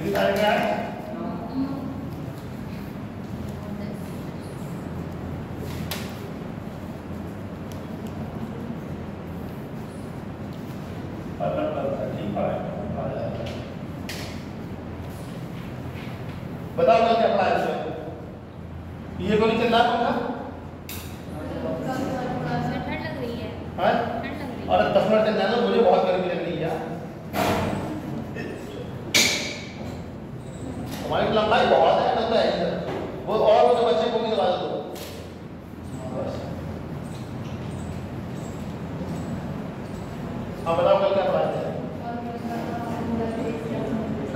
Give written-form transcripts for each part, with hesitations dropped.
कितनी तारीख का है? बताओ मैं क्या पढ़ा है? ये गोली चल रहा है ठंड लग रही है। हाँ? और 10 मिनट चल जाना, मुझे बहुत गर्मी लग रही है। हमारी लंबाई बहुत है, लगता है वो, और वो जो बच्चे को भी दबा दो। हाँ बताओ कल क्या पढ़ा है?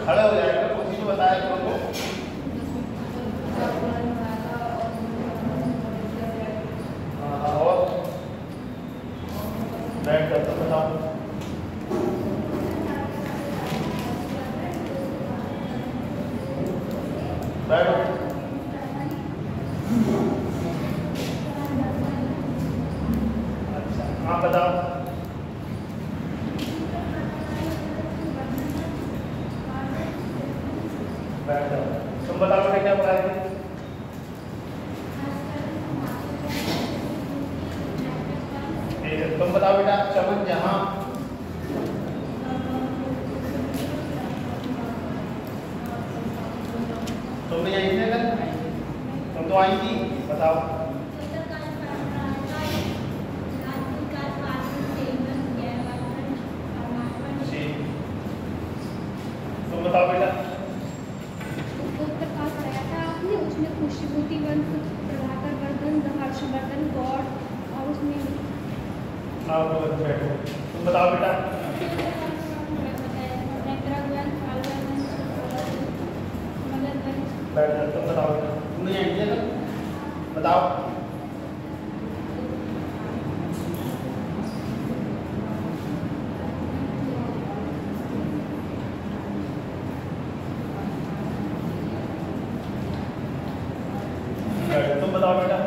खड़े हो जाएगा, कुछ भी बताया करो तो। और बैठ कर तो बताओ। बैठो। अच्छा हाँ बताओ। बैठ जाओ। तुम बताओ बेटा क्या पढ़ाई थी? ठीक है, तुम बताओ बेटा। चमन जहाँ तुमने यहीं थे कल? तुम तो आई थी, बताओ। तुम बताओ बेटा। उसमें खुशबूती वंश, प्रभाकर वर्धन, हर्षवर्धन, गौड़ और उसमें बैठो। तुम बताओ बेटा। बैठ जाओ। तुम बताओ बेटा। तुमने यहीं थे कल? बताओ। तुम बताओ बेटा।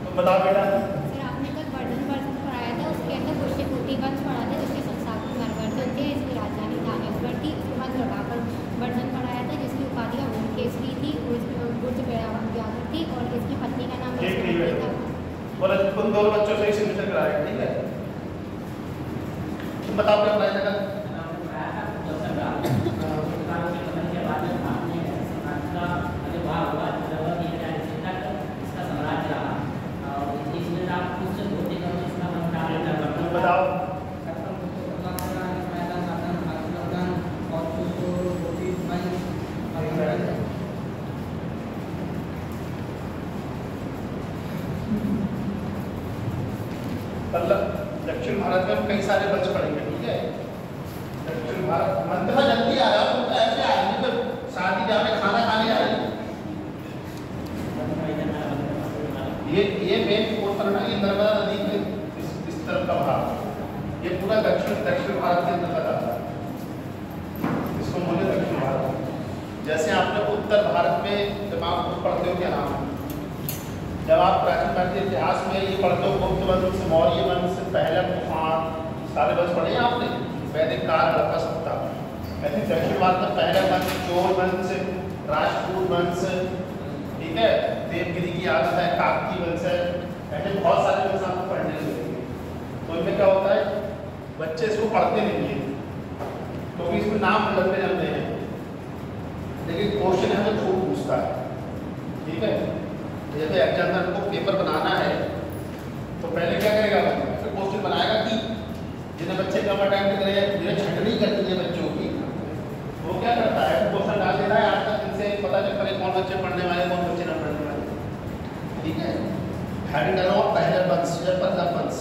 तुम बताओ बेटा। सर आपने कल वर्धन वंश पढ़ाया था, उसके अंदर खुशबूती वंश पढ़ा था जिसके संस्थापक नरवर्धन थे, इसकी राजधानी धानेश्वर थी। उसके बाद प्रभाकर वर्धन पढ़ाया था जिसकी उपाधि भूमकेसरी थी, गुर्ज व्याघ्र थी और इसकी पत्नी का नाम था। बोले तुम दोनों बच्चों से सिग्नेचर कराया, ठीक है? तुम बताओ क्या पढ़ाया था? दक्षिण भारत में कई सारे वंश पढ़ेंगे, ठीक है? दक्षिण भारत मंत्र जल्दी आ रहा, तुम तो ऐसे आदमी तो शादी ब्याह में खाना खाने आ रही। ये मेन पोर्शन है, ये नर्मदा नदी के इस तरफ का भाग, ये पूरा दक्षिण भारत के अंतर्गत आता है। इसको बोले दक्षिण भारत। जैसे आपने उत्तर भारत में जब आप पढ़ते हो क्या नाम, जब आप प्राचीन भारतीय इतिहास में ये पढ़ते हो, गुप्त वंश, मौर्य वंश, पहला तूफान, सारे वंश पढ़े हैं आपने, वैदिक काल, हड़प्पा सभ्यता। ऐसे दक्षिण भारत में पहला वंश चोल वंश, राजपूत वंश, ठीक है, देवगिरी की आदत है, काकती वंश है, ऐसे बहुत सारे वंश आपको पढ़ने लगेंगे। तो इनमें क्या होता है, बच्चे इसको पढ़ते नहीं है क्योंकि इसमें नाम लंबे लंबे हैं, लेकिन क्वेश्चन है तो खूब पूछता है, ठीक है? जैसे एग्जामिनर को पेपर बनाना है तो पहले क्या करेगा, फिर क्वेश्चन बनाएगा कि जिन्हें बच्चे कम अटेम्प्ट करें, जिन्हें छंटनी करनी है बच्चों की, वो क्या करता है, क्वेश्चन डाल देता है। आज तक इनसे पता चल पड़े कौन बच्चे पढ़ने वाले, कौन बच्चे न पढ़ने वाले, ठीक है? हैडिंग डालो पहले वंश या पहला वंश।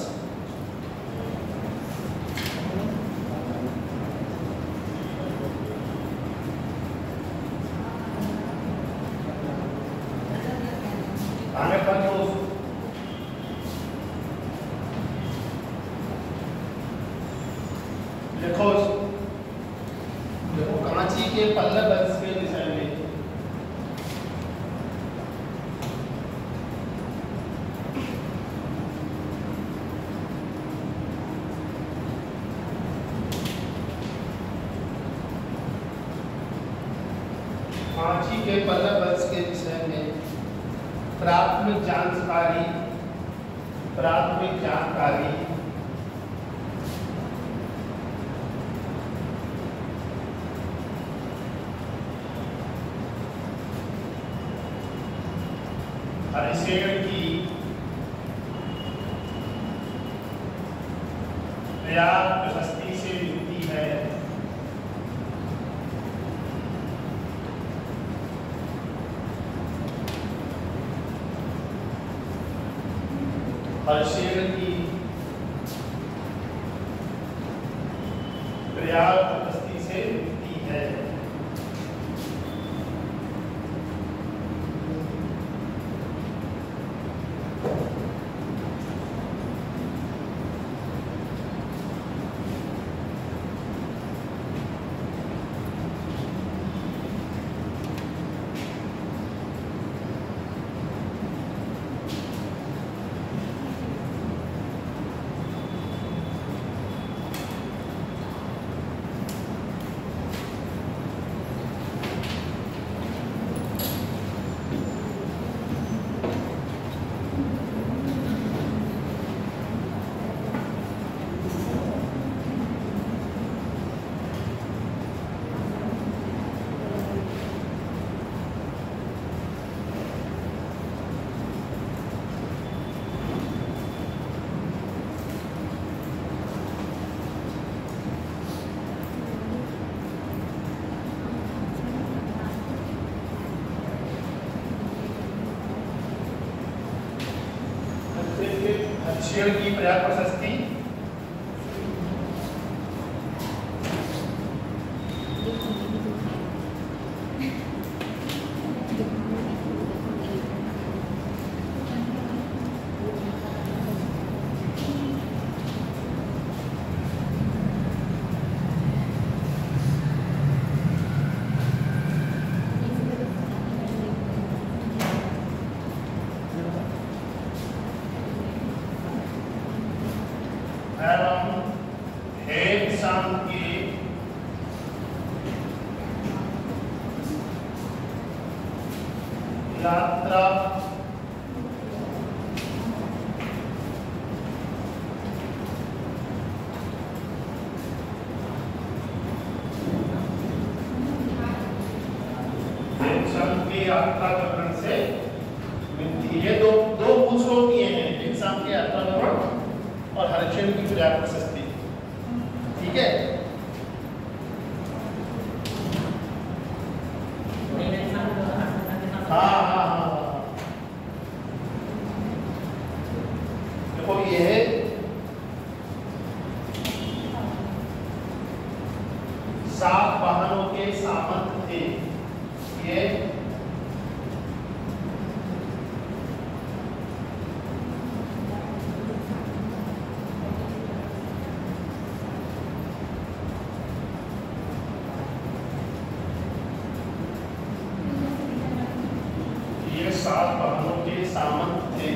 देखो कांची के पल्लव वंश के विषय में मांझी के पल्लव वंश के विषय में प्राथमिक जानकारी हरिशेन की पर्याप्त प्रशस्ति से मिलती है। हरिशेन की पर्याप्त प्रशस्ति से मिलती है। हरिशेन की पर्याप्त प्रशस्ति यात्रा की यात्रा विवरण से मिलती है। दो पूछो किए हैं, एग्जाम की यात्रा विवरण और हरिशेन की पर्याप्त प्रशस्ति। ठीक है, हाँ। देखो ये है सात वाहनों के सामंत थे। ये सात वाहनों के सामंत थे।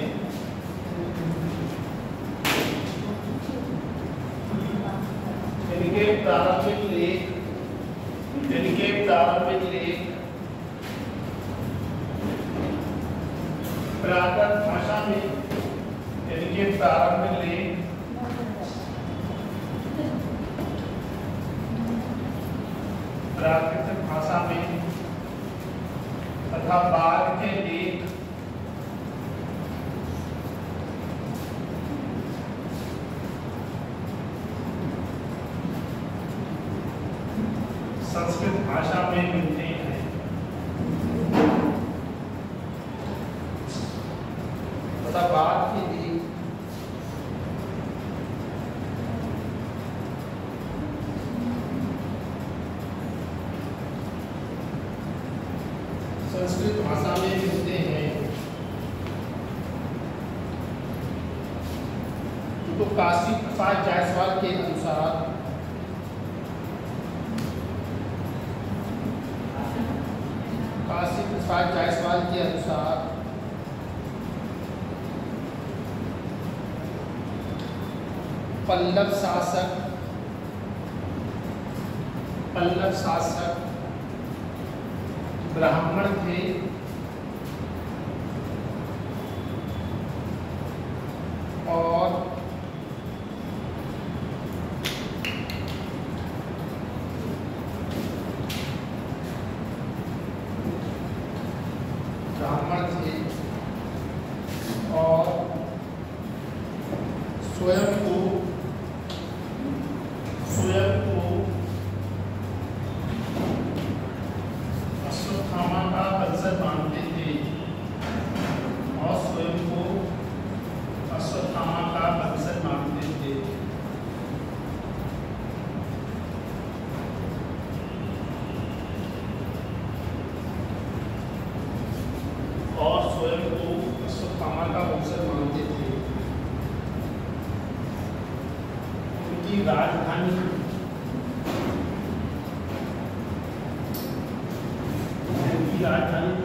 इनके प्रारंभिक लेख प्राकृत भाषा में इनके प्रारंभिक लेख प्राकृतिक भाषा में तथा बाद के लेख संस्कृत भाषा में मिलते हैं। तथा बाद के लेख संस्कृत भाषा में मिलते हैं। तो काशी प्रसाद जायसवाल के अनुसार पल्लव शासक ब्राह्मण थे और स्वयं को अश्वत्थामा का वंशज मानते थे और स्वयं को अश्वत्थामा का वंशज मानते थे। और स्वयं को अश्वत्थामा का वंशज मानते थे। उनकी राजधानी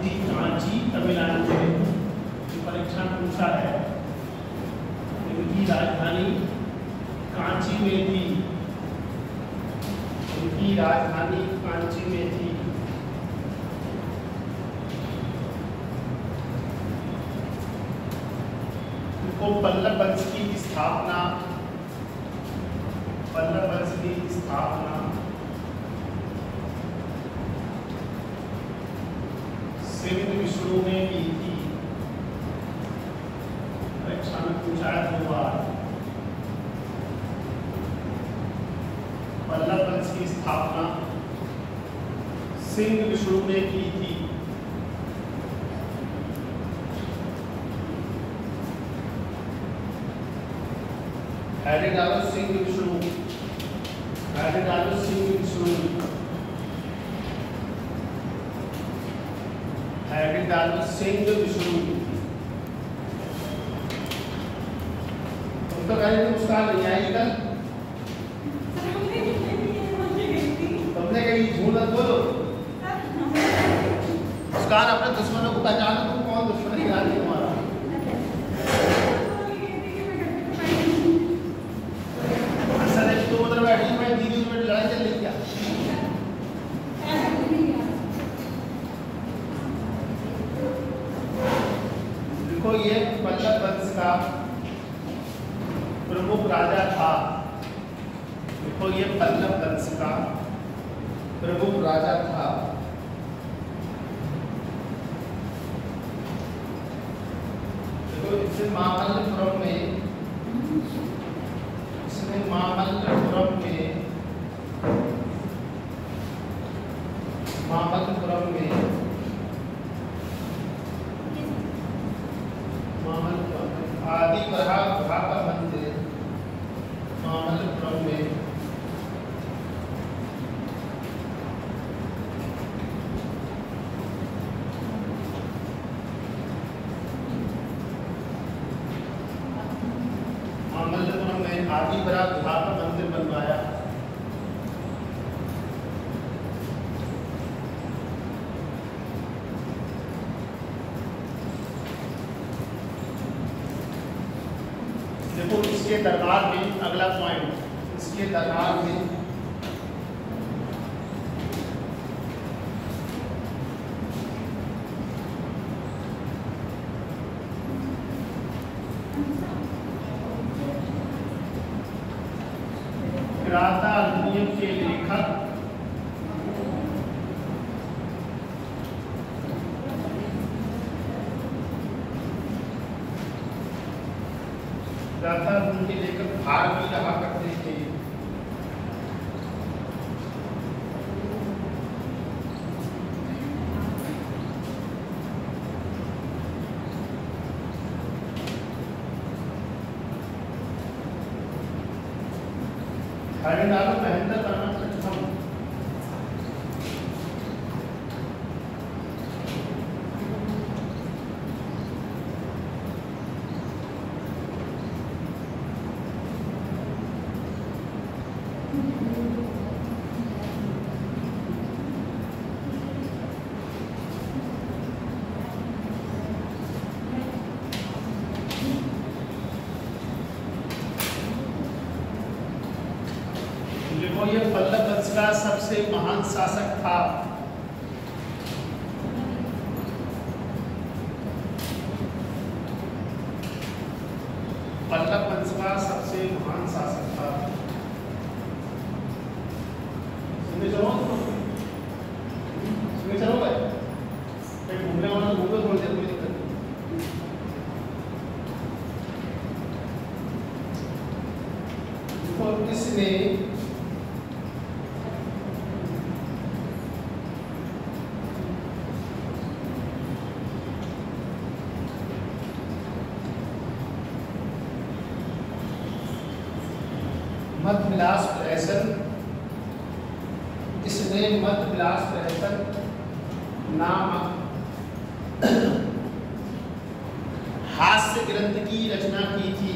थी कांची, तमिलनाडु में। परीक्षा पूछा है, इनकी राजधानी कांची में थी। इनकी राजधानी कांची में थी। इनको पल्लव वंश की स्थापना सिंध विष्णु ने की थी। परीक्षा में पूछा है 2 बार। पल्लव वंश की स्थापना सिंध विष्णु ने की थी। Herodotus Singh Vishnu, Herodotus Singh Vishnu, Herodotus Singh Vishnu. तुम तो कह रहे थे उसका नहीं आएगा। तुमने कहीं झूठ मत बोलो। उसका अपने दुश्मनों को पहचानो, तुम कौन दुश्मन है तुम्हारा। लड़ाई चल रही क्या? देखो ये पल्लव वंश का प्रमुख राजा था। देखो ये पल्लव वंश का प्रमुख राजा था। देखो इसने मामल्लपुरम में आदिवराह गुहा का मंदिर मामल्लपुरम में आदिवराह गुहा का मंदिर बनवाया। देखो इसके दरबार में, अगला पॉइंट, इसके दरबार में नियम के लेखक उनके लेकर भार भी रहा करते थे। हरिनाम महेंद्र वर्मा प्रथम ये पल्लव वंश का सबसे महान शासक था। मध्य विलास प्रहसन, इसने मध्य विलास प्रहसन नाम हास्य ग्रंथ की रचना की थी।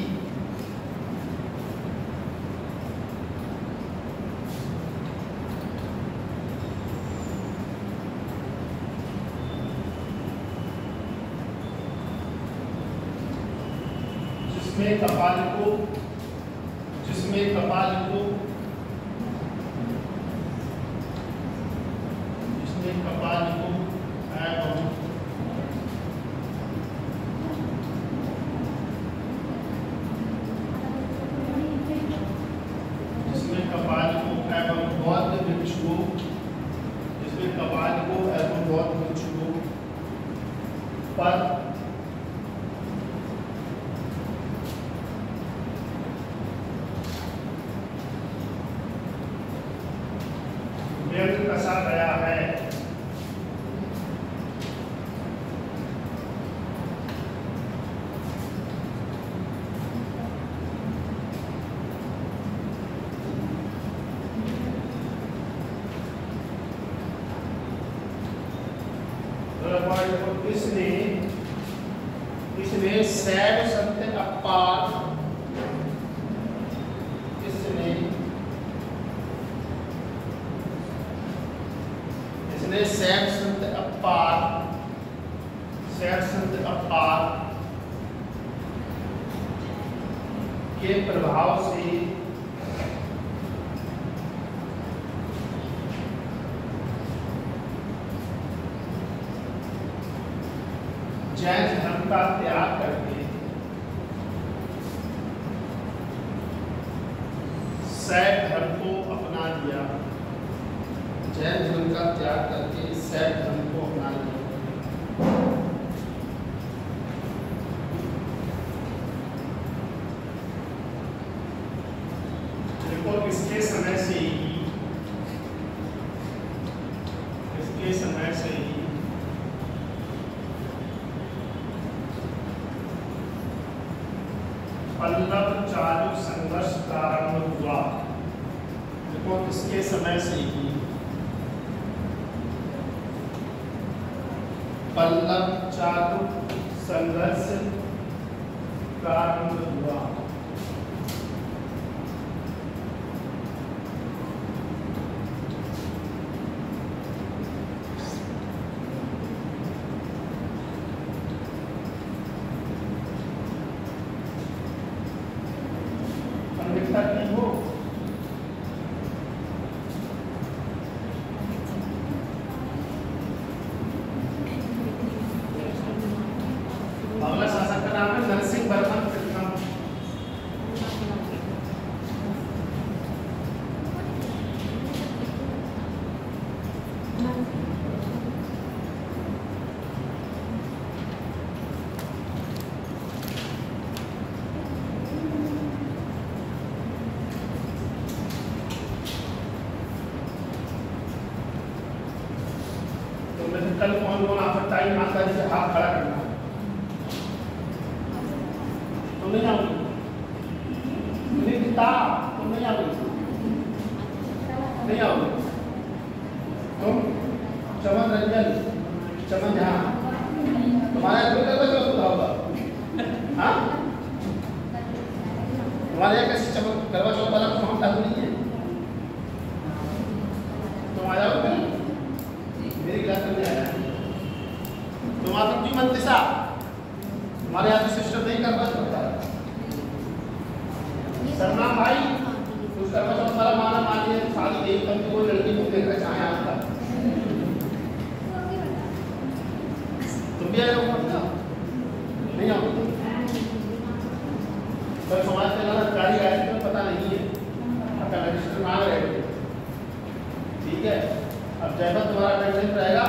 जिसमें कपाल को पर व्यंग कसा गया है। इसने सैड सत्य अपार, इसने सैड संत अपार के प्रभाव से जैन धर्म का त्याग करके शैव धर्म को अपना लिया। जैन धर्म का त्याग करके शैव धर्म को अपना लिया। देखो इसके समय से ही पल्लव चालू संघर्ष प्रारंभ हुआ। देखो इसके समय से ही पल्लव चालू संघर्ष प्रारंभ हुआ। अगला शासक का नाम है नरसिंह वर्मन प्रथम। तो मैं कल कौन आपका टाइम आता है जैसे हाथ खड़ा करना। तुम नहीं आओगी, तुम नहीं आओगी, नहीं आओगी। तुम चमन रंजन, चमन झा, तुम्हारा होगा। हाँ, तुम्हारे यहाँ कैसे चमन करवा चौथ वाला फॉर्म लागू नहीं है। तुम आ जाओ कल मेरी क्लास में आया। तुम आता क्यों मत दिशा, हमारे यहाँ सिस्टम नहीं करना चाहता। सरनाम भाई उस कर्म वाला माना मानिए शादी देख कर कोई लड़की को देखना चाहे आपका तुम भी आए हो नहीं आओ। पर समाज के अंदर अधिकारी आए तो पता नहीं है आपका रजिस्टर मांग रहे। ठीक है, अब जैसा तुम्हारा अटेंडेंस रहेगा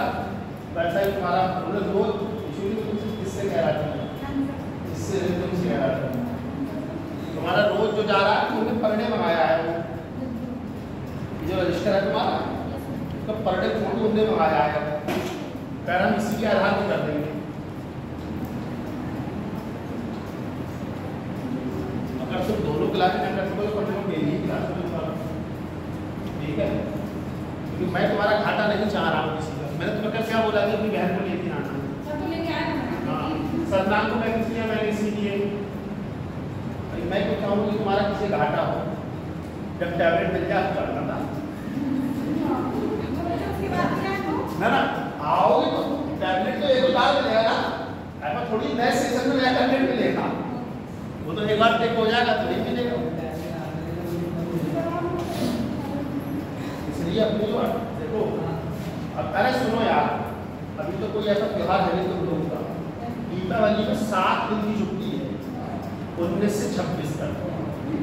वैसा ही तुम्हारा रोज किससे कह रहा है, इससे तुमसे कह रहा है। तुम्हारा रोज जो जा रहा है तुमने पर डे मंगाया है, जो रजिस्टर है तुम्हारा तो पर डे फोटो तुमने मंगाया है। फिर हम इसी के आधार पर कर देंगे। अगर तुम दोनों क्लास में कर सको तो डेली क्लास में ठीक है, क्योंकि मैं तुम्हारा घाटा नहीं चाह रहा हूँ किसी का। मैंने तुम्हें क्या बोला कि अपनी बहन को लेके आना, सब तो लेके आए ना। हाँ सतनाम को मैं किस लिए, मैंने इसीलिए मैं तो चाहूँगी कि तुम्हारा किसी घाटा हो, जब टैबलेट मिल जाए तो करना था ना ना, आओगे तो टैबलेट तो एक बार मिलेगा ना, ऐसा थोड़ी नए सेशन में नया टैबलेट मिलेगा, वो तो एक बार टेक हो जाएगा तो नहीं मिलेगा। इसलिए अपनी जो देखो, अब अरे सुनो यार, अभी तो कोई ऐसा त्योहार है नहीं तुम लोगों का, दीपावली में 7 दिन की छुट्टी है, 19 से 26 तक,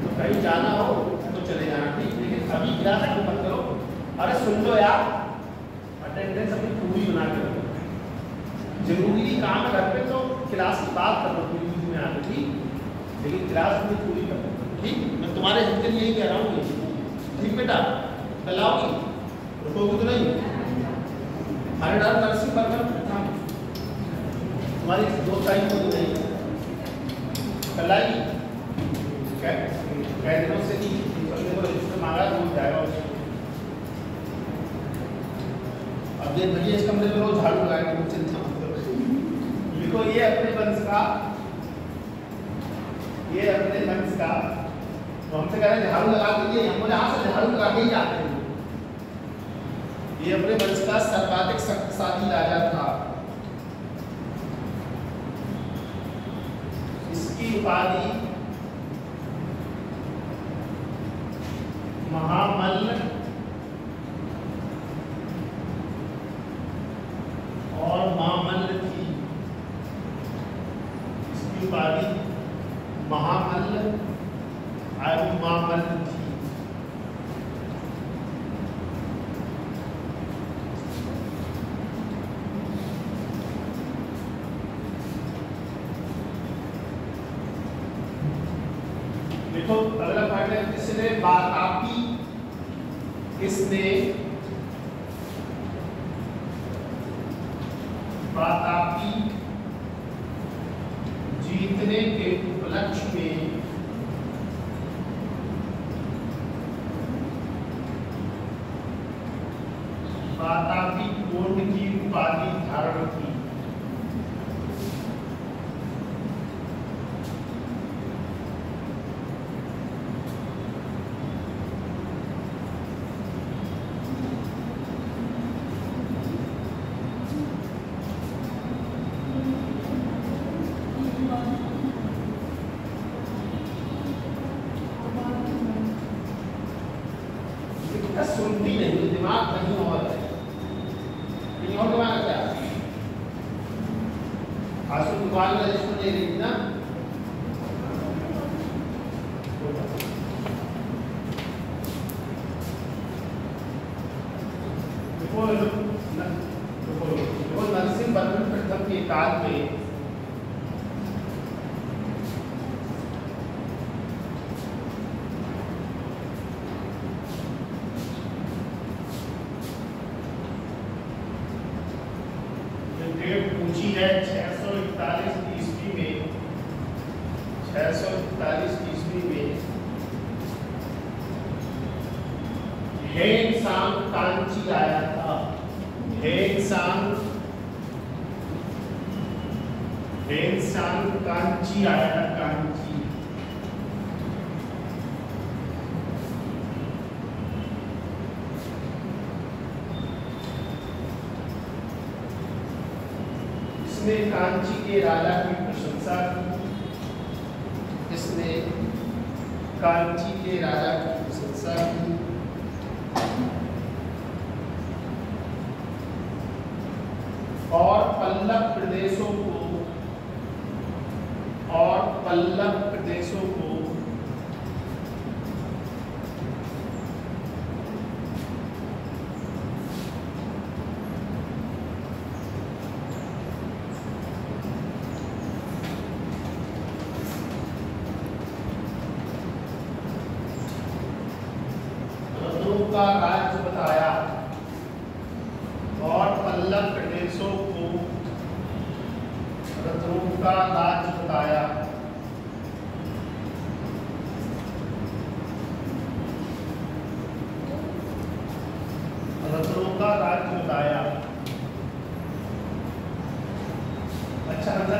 तो कहीं जाना हो तो चले जाना ठीक, लेकिन अभी क्या मत करो। अरे सुन लो यार, अटेंडेंस अपनी पूरी बना के रखो, जरूरी काम है घर पे तो क्लास की बात कर लो पूरी में आके ठीक, लेकिन क्लास में पूरी कर लो ठीक, मैं तुम्हारे हित के लिए यही कह रहा हूँ ठीक बेटा। कल आओगी, रुकोगे तो नहीं, हमारे डाल नर्सिंग पर तुम्हारी 2 तारीख को नहीं, कल आएगी, कह दिनों से नहीं रजिस्टर मांगा तो हो जाएगा उसको। अब ये भैया इस कमरे में रोज झाड़ू लगाएंगे, कुछ चिंता मत करो। देखो ये अपने वंश का, ये अपने वंश का, तो हमसे कह रहे हैं झाड़ू लगा दीजिए, हम बोले हाँ सर झाड़ू लगा के ही जाते हैं। ये अपने वंश का सर्वाधिक शक्तिशाली राजा था, इसकी उपाधि महामल्ल और महामल्ल थी, इसकी उपाधि महामल्ल एवं महामल्ल थी। देखो अगला पार्ट है, किसने बातापी, किसने बातापी जीतने के उपलक्ष्य में बातापी कोड की उपाधि धारण की। सुनती नहीं, दिमाग नहीं और है, नहीं और दिमाग क्या आंसू दुकान में रजिस्टर दे रही ना, देखो नरसिंह वर्मन प्रथम के काल में पूछी है 641 ईस्वी में, 641 ईस्वी में हेंगसांग कांची आया था, हेंगसांग कांची आया था, कांची। इसने कांची के राजा की प्रशंसा की, इसने कांची के राजा की प्रशंसा की और पल्लव प्रदेशों को का राज्य बताया और पल्लव प्रदेशों को रत्नों का राज्य बताया।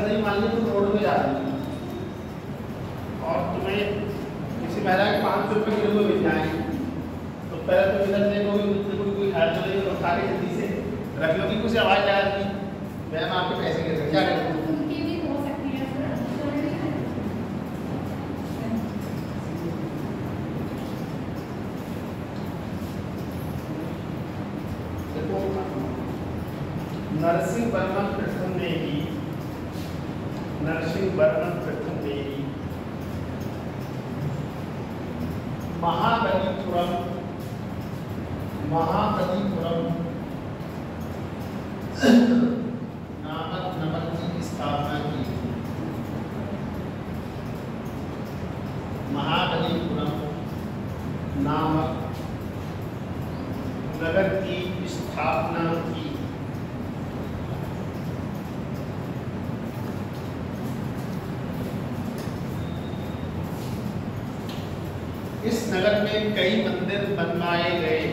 नहीं मान ली तुम रोड पे जा रही हो और तुम्हें किसी महिला के 500 रुपये किलो में मिल जाएंगे, तो पहले तो इधर देखोगे कोई है तो नहीं, उठा के जल्दी से रख लो कि कुछ आवाज़ आ रही मैम आपके पैसे कैसे क्या करें। उनकी भी हो सकती है नरसिंह वर्मन प्रथम ने ही महाबलीपुरम नामक नगर की स्थापना की। महाबलीपुरम नामक नगर की स्थापना की। इस नगर में कई मंदिर बनवाए गए।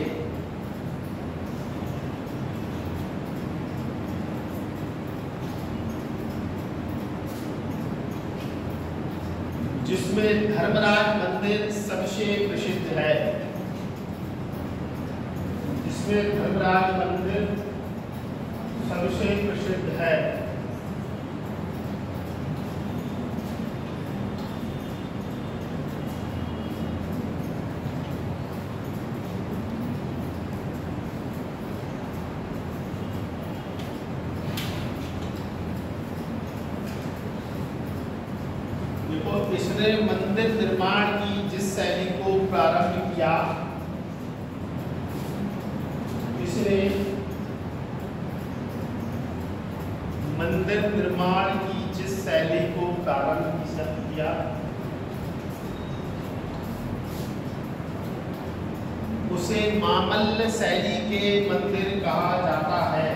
जिसमें धर्मराज मंदिर सबसे प्रसिद्ध है। जिसमें धर्मराज मंदिर सबसे प्रसिद्ध है। इसने मंदिर निर्माण की जिस शैली को प्रारंभ किया, इसने मंदिर निर्माण की जिस शैली को प्रारंभ किया, उसे मामल्ल शैली के मंदिर कहा जाता है।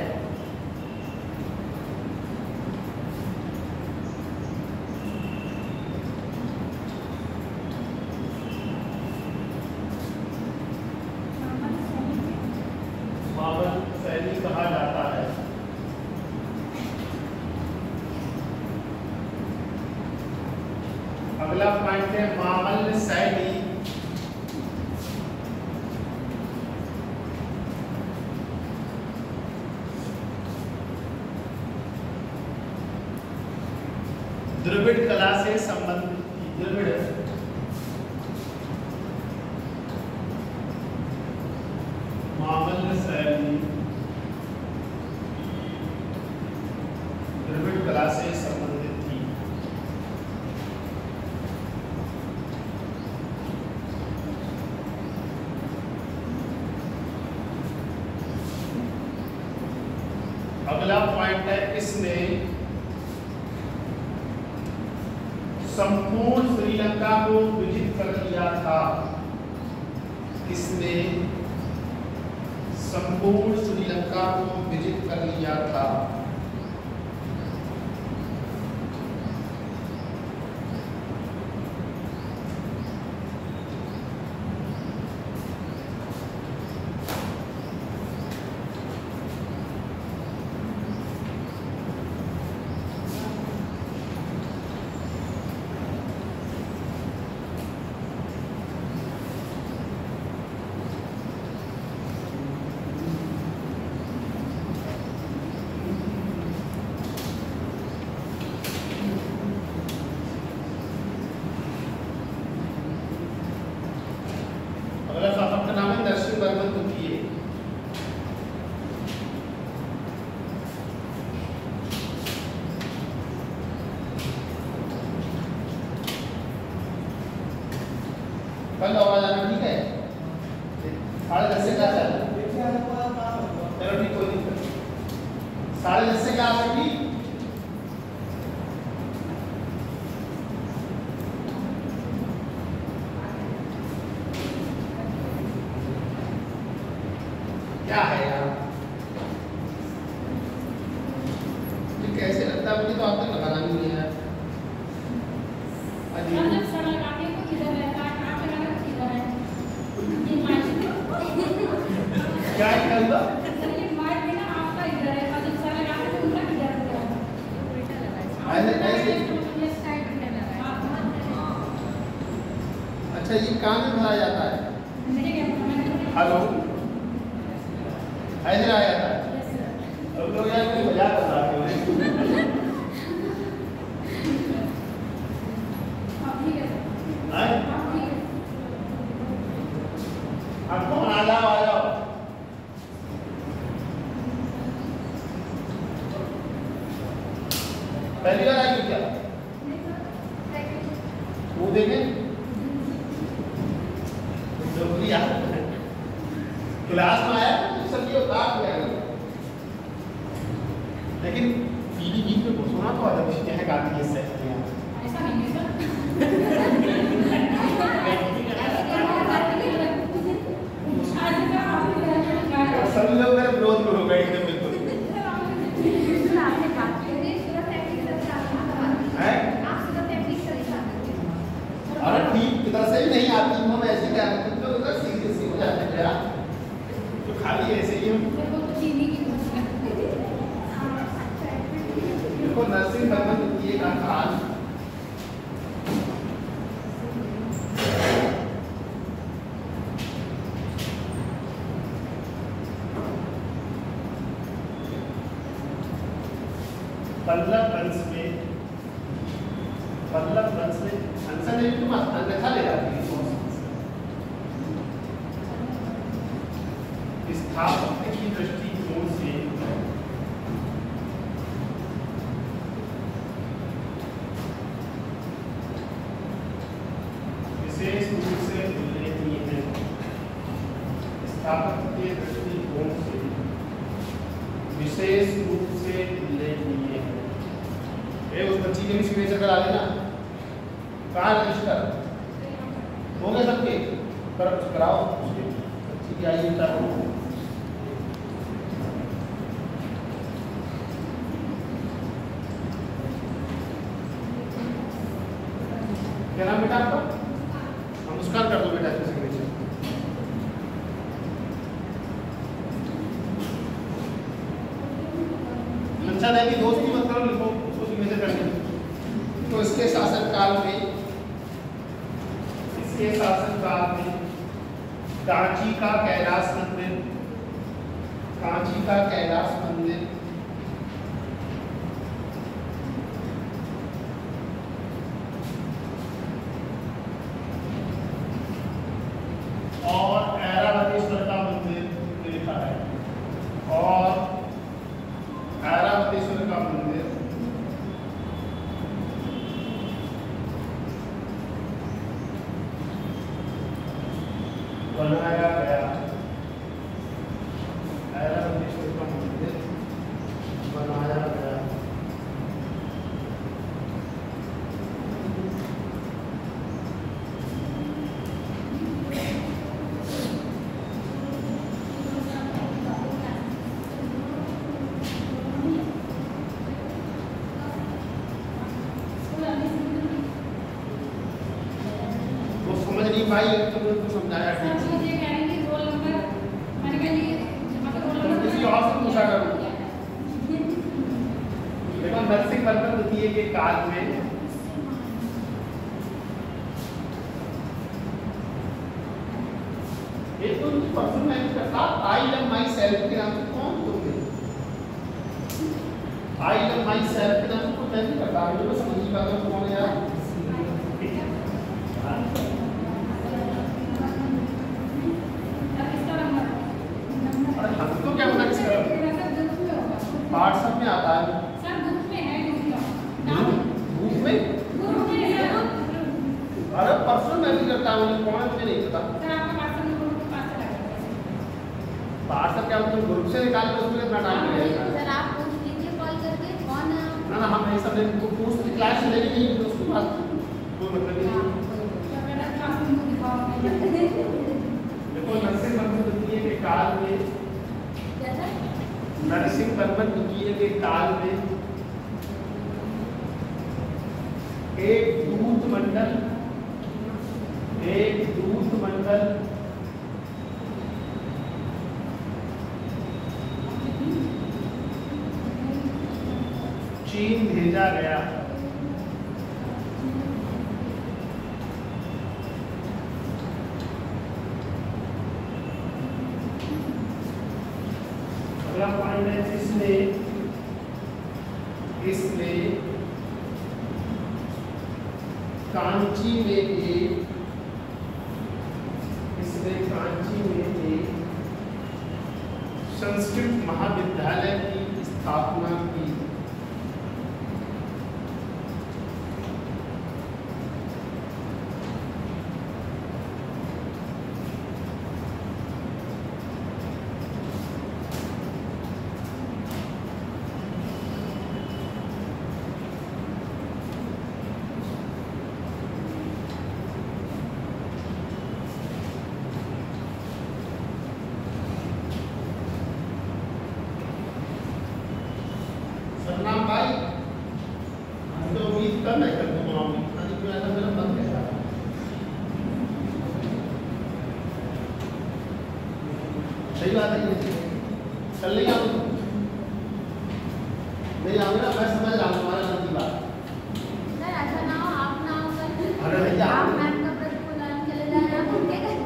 कहा जाता है। अगला पॉइंट है मामल्ल शैली। द्रविड़ कला से संबंधित द्रविड़ मामल्ल शैली द्रविड़ कला से संबंधित थी। अगला पॉइंट है इसने संपूर्ण श्रीलंका को विजित कर लिया था। इसने संपूर्ण श्रीलंका को विजित कर लिया था। कल आवाज आना ठीक है। 10:30 से क्या चल चलो ठीक कोई दिक्कत। 10:30 से क्या आ सकती क्या है यार, ये कैसे लगता है मुझे तो आप तक लगाना नहीं है। क्या कर लो अच्छा, ये कान में भरा जाता है। हेलो, ऐसे आ जाता है। अब तो यार कोई मजाक कर रहा है। आपको आ जाओ। पहली बार आई क्या? वो देखें क्लास में आया सब ये बात हो जाएगा, लेकिन पीली गीत में घुसना तो अलग चीज है। गाती है ऐसा नहीं है सब लोग मेरे विरोध में हो गए एकदम बिल्कुल। अरे ठीक की तरह से भी नहीं आती, हम ऐसे क्या करते हैं उधर सीरियस हो जाते हैं यार, तो खाली ऐसे ही हम देखो नर्सिंग बर्मन की एक आसान पल्लव वंश में आंसर नहीं, तुम अन्यथा ले जाती है। स्थापत्य की दृष्टिकोण से विशेष रूप से उल्लेखनीय है। स्थापत्य के दृष्टिकोण से विशेष रूप से उल्लेखनीय है। उस बच्ची के भी सिग्नेचर करा लेना। कहाँ रजिस्टर हो गए सबके? कराओ उसके बच्ची की आई बताओ। क्या नाम बेटा आपका? नमस्कार कर दो बेटा इसमें सिग्नेचर। अच्छा नहीं कि दोस्त की मत करो, लिखो उसको सिग्नेचर कर दो। तो इसके शासनकाल में कांची का कैलाश मंदिर और ऐरावतेश्वर का मंदिर लिखा है, और ऐरावतेश्वर का मंदिर बनाया गया। ऐरावतेश्वर का मंदिर बनाया गया। वो समझ नहीं पाई, तो उनको समझाया ठीक। नरसिंह वर्मन द्वितीय के काल में एक तो पर्सन मैनेज करता आई लव माई सेल्फ के नाम से कौन बोलते हैं? आई लव माई सेल्फ के नाम से कोई नहीं करता। मुझे तो समझ नहीं पाता कौन है यार। अरे हम तो क्या बता किसका व्हाट्सएप में आता है। अरे पर्सनल मैसेज करता है मुझे, कौन है मुझे नहीं पता। व्हाट्सएप क्या मतलब ग्रुप से निकाल के उसमें अपना टाइम लगेगा। सर आप पूछ लीजिए कॉल करके कौन है। ना हम नहीं सब को पूछ के क्लास से लेके नहीं, तो उसके बाद कोई मतलब नहीं। देखो नरसिंह वर्मन द्वितीय के काल में एक दूत मंडल चीन भेजा गया। इसने कांची में एक संस्कृत महाविद्यालय की स्थापना की। सरनाम भाई, हम तो उम्मीद कर नहीं करते मामले खाने की वजह मेरा मन कहता है। सही बात है ये, चल नहीं आओ नहीं आओगे ना, मैं समझ रहा हूँ तुम्हारा मन की बात। सर ऐसा ना हो, आप ना हो सर, अरे भैया आप मैम का प्रतिपूर्ण चले जा रहे हैं, हम क्या करें?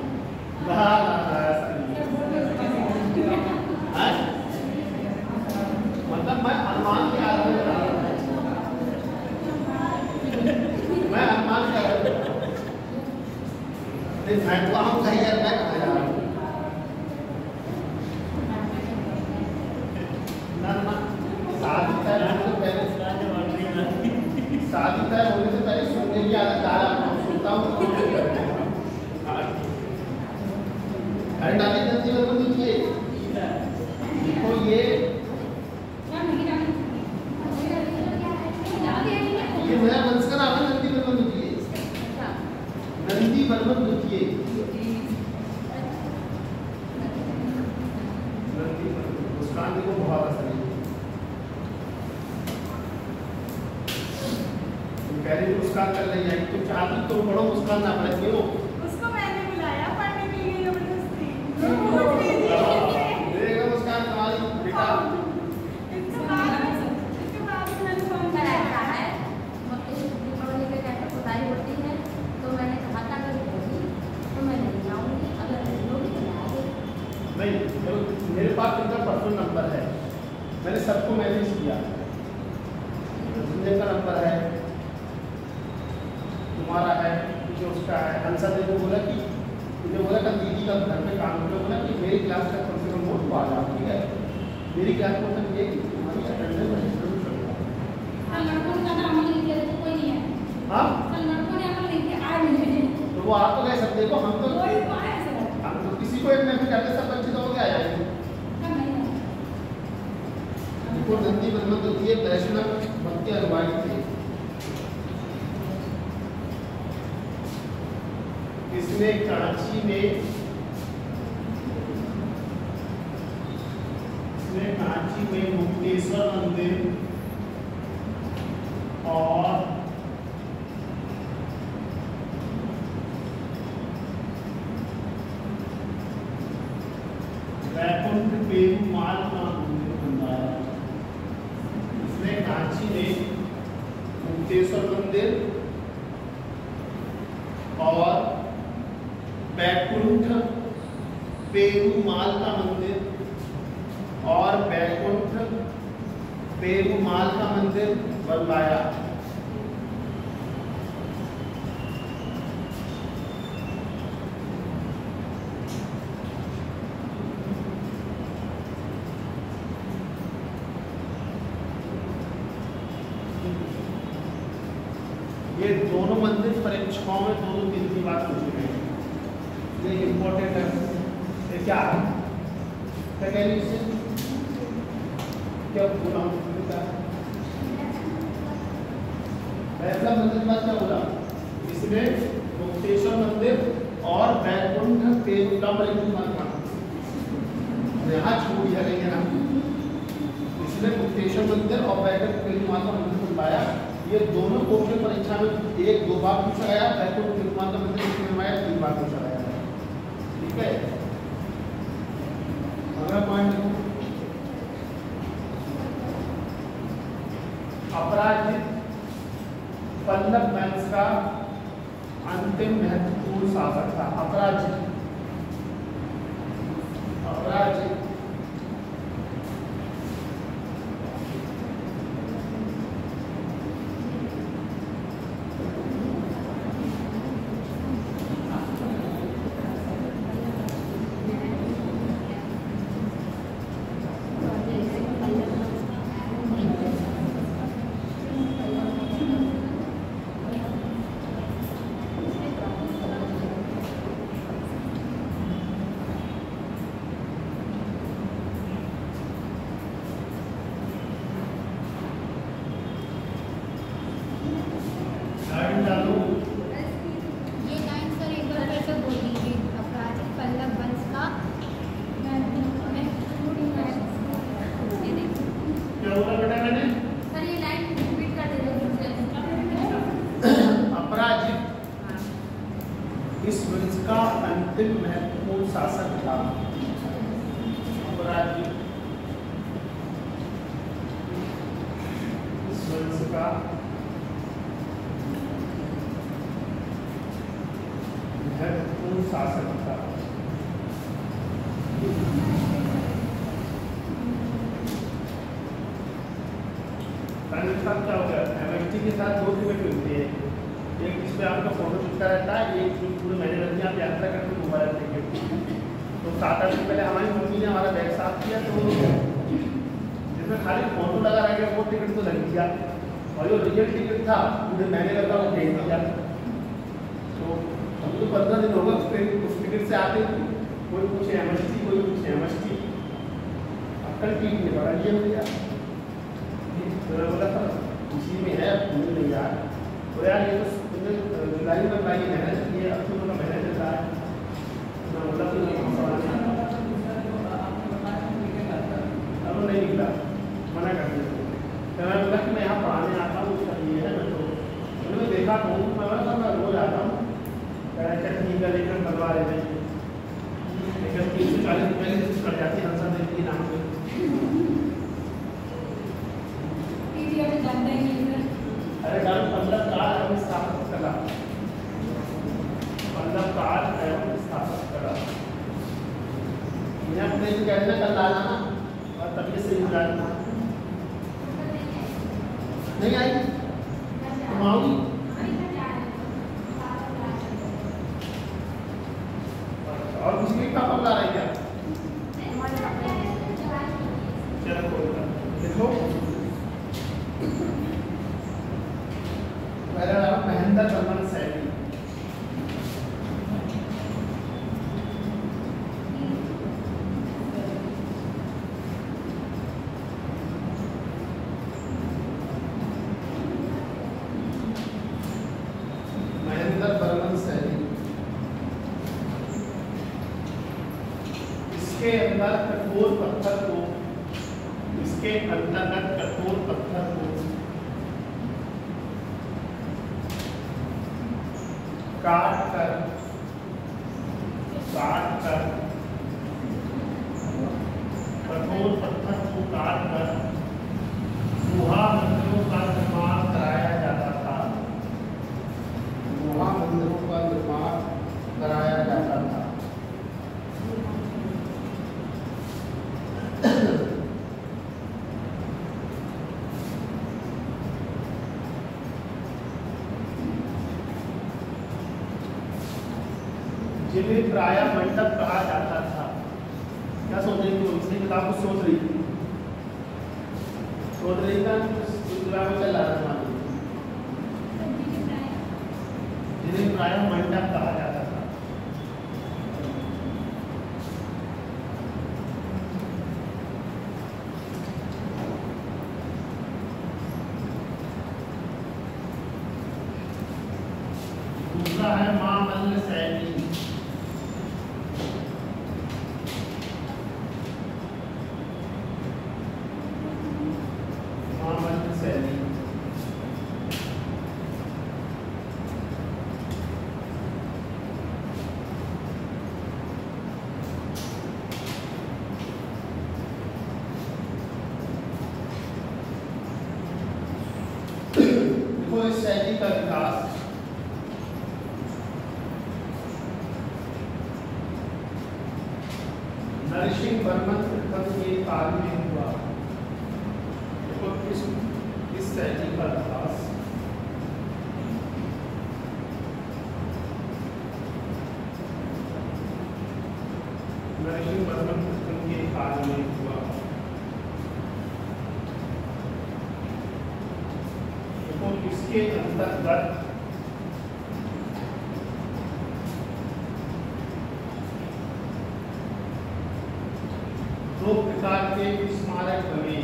मतलब मैं अनुमान के आधार पर बता रहा हूं। मैं अनुमान के आधार पर मैं तो हम सही है, मैं कहा जा रहा हूँ ना शादी तय होने से पहले सुनने की आदत डाल रहा हूँ, सुनता हूँ। अरे डाली जल्दी में तो दीजिए, देखो ये मेरा वंश का नाम है नंदी बर्मन द्वितीय। नंदी बर्मन द्वितीय, मुस्कान देखो बहुत असर है। तुम कह रही मुस्कान कर रही है, तुम चाहती तो पढ़ो, मुस्कान ना पढ़े क्यों? उसको मैंने बुलाया पढ़ने के लिए जबरदस्ती। देखो मुस्कान तुम्हारी बेटा इसके बाद मैंने फोन सर किया। ऐसा है, दीपावली पे कैसे खुदाई होती है, तो मैंने कहा था अगर होगी तो मैं नहीं जाऊँगी, अगर नहीं होगी तो मैं आ गई। नहीं, चलो मेरे पास इनका पर्सनल नंबर है, मैंने सबको मैसेज किया। संजय का नंबर है, तुम्हारा है, मुझे उसका है। हंसा ने को बोला कि मुझे बोला कि दीदी का घर में काम करो, बोला कि मेरी क्लास का कम से कम नोट तो आ जाओ, ठीक है। मेरी क्लास में मतलब ये कि तुम्हारी अटेंडेंस रजिस्टर करवा। सर लड़कों ने कहा अमल नहीं किया तो कोई नहीं है। हाँ, सर लड़कों ने अमल नहीं किया, आए नहीं है। तो वो आप तो कह सकते हो, हम तो कोई तो आए सर। हम तो किसी को एक मैसेज करते सब बच्चे तो हो गया यार। सर नहीं है। देखो नंदी बर्मन तो ये वैष्णव भक्त के अनुयायी थे। इसने कांची में मुक्तेश्वर मंदिर और वैकुंठ पेरुमाल का मंदिर बनवाया। इसने कांची में मुक्तेश्वर मंदिर और वैकुंठ पेरुमाल का मंदिर और वैकुंठ पेरुमाल का मंदिर बनवाया। ये दोनों मंदिर परीक्षाओं में दोनों दिन की बात हो चुके हैं, ये इम्पोर्टेंट है। ये क्या है, क्या कह रही इससे क्या बोला पहला मंदिर के बाद क्या बोला? इसमें मुक्तेश्वर मंदिर और वैकुंठ पेरुमाल यहाँ छूट दिया गया ना। इसमें मुक्तेश्वर मंदिर और वैकुंठ पेरुमाल का मंदिर बनवाया। ये दोनों कोर्ट परीक्षा में एक दो बार पूछा गया, वैकुंठ पेरुमाल का मंदिर बनवाया 3 बार पूछा गया, ठीक है। अगला पॉइंट देखो, अपराजित पल्लव वंश का अंतिम महत्वपूर्ण शासक था। अपराजित में डाल दो। ये लाइन सर एक बार फिर से बोल दीजिए। अपराजित पल्लव वंश का क्या बोला बेटा मैंने? सर ये लाइन रिपीट कर दीजिए। अपराजित इस वंश का अंतिम महत्वपूर्ण शासक था। अपराजित इस वंश का महत्वपूर्ण शासक था। क्या हो गया? एमएसटी के साथ दो टिकट मिलती है, एक जिसमें आपका फोटो चिपका रहता है, एक जो पूरे महीने भर की आप यात्रा करते हो मोबाइल टिकट। तो 7-8 दिन पहले हमारी मम्मी ने हमारा बैग साफ किया, तो जिसमें खाली फोटो लगा रह गया वो टिकट तो लग गया, और जो रियल टिकट था पूरे महीने भर का वो भेज दिया। तो हम तो 15 दिन होगा उस टिकट से आते थे, कोई पूछे एमएसटी, कोई पूछे एमएसटी। अब कल टीम ने बड़ा लिया भैया, तो मैं बोला था इसी में है, भूल नहीं यार। तो यार ये तो तुमने जुलाई में अप्लाई है ना, ये अक्टूबर का महीना चल रहा है। मैं बोला तो अब नहीं निकला, मना कर दिया। तो मैं बोला कि मैं यहाँ पढ़ाने आता हूँ, उसका ये है। मैं तो उन्होंने देखा तो मैं बोला मैं रोज आता हूँ, क्या ठीक है लेकर करवा रहे थे, लेकिन 340 रुपये की कट जाती है हंसा देवी के नाम पे। अरे डाल 15 काल एवं स्थापत कला, 15 काल एवं स्थापत कला। यहाँ अपने जो कहते हैं कल लाना ना, और तबीयत से निकालना नहीं आई तुम आओगी। और किसी के पापा ला रहे क्या? चलो कोई बात देखो, मेरा नाम महेंद्र बर्मन सैनी। महेंद्र बर्मन सैनी। इसके अंदर कठोर पत्थर को, इसके अंतर्गत कठोर पत्थर को काट कर कठोर पत्थर को काट कर गुहा मंदिरों का निर्माण कराया जाता था। गुहा मंदिरों का निर्माण कराया जाता था। जिन्हें प्रायः मंडप कहा जाता था। क्या सोच रही थी? इसलिए किताब को सोच रही थी, सोच रही था में चल रहा था। जिन्हें प्रायः मंडप कहा जाता था। दूसरा है मां मल्ल सैनी। इस शैली का विकास नरसिंह वर्मन के काल में हुआ। देखो इस शैली का विकास नरसिंह वर्मन के काल में हुआ। इसके अंतर्गत दो प्रकार के स्मारक बने।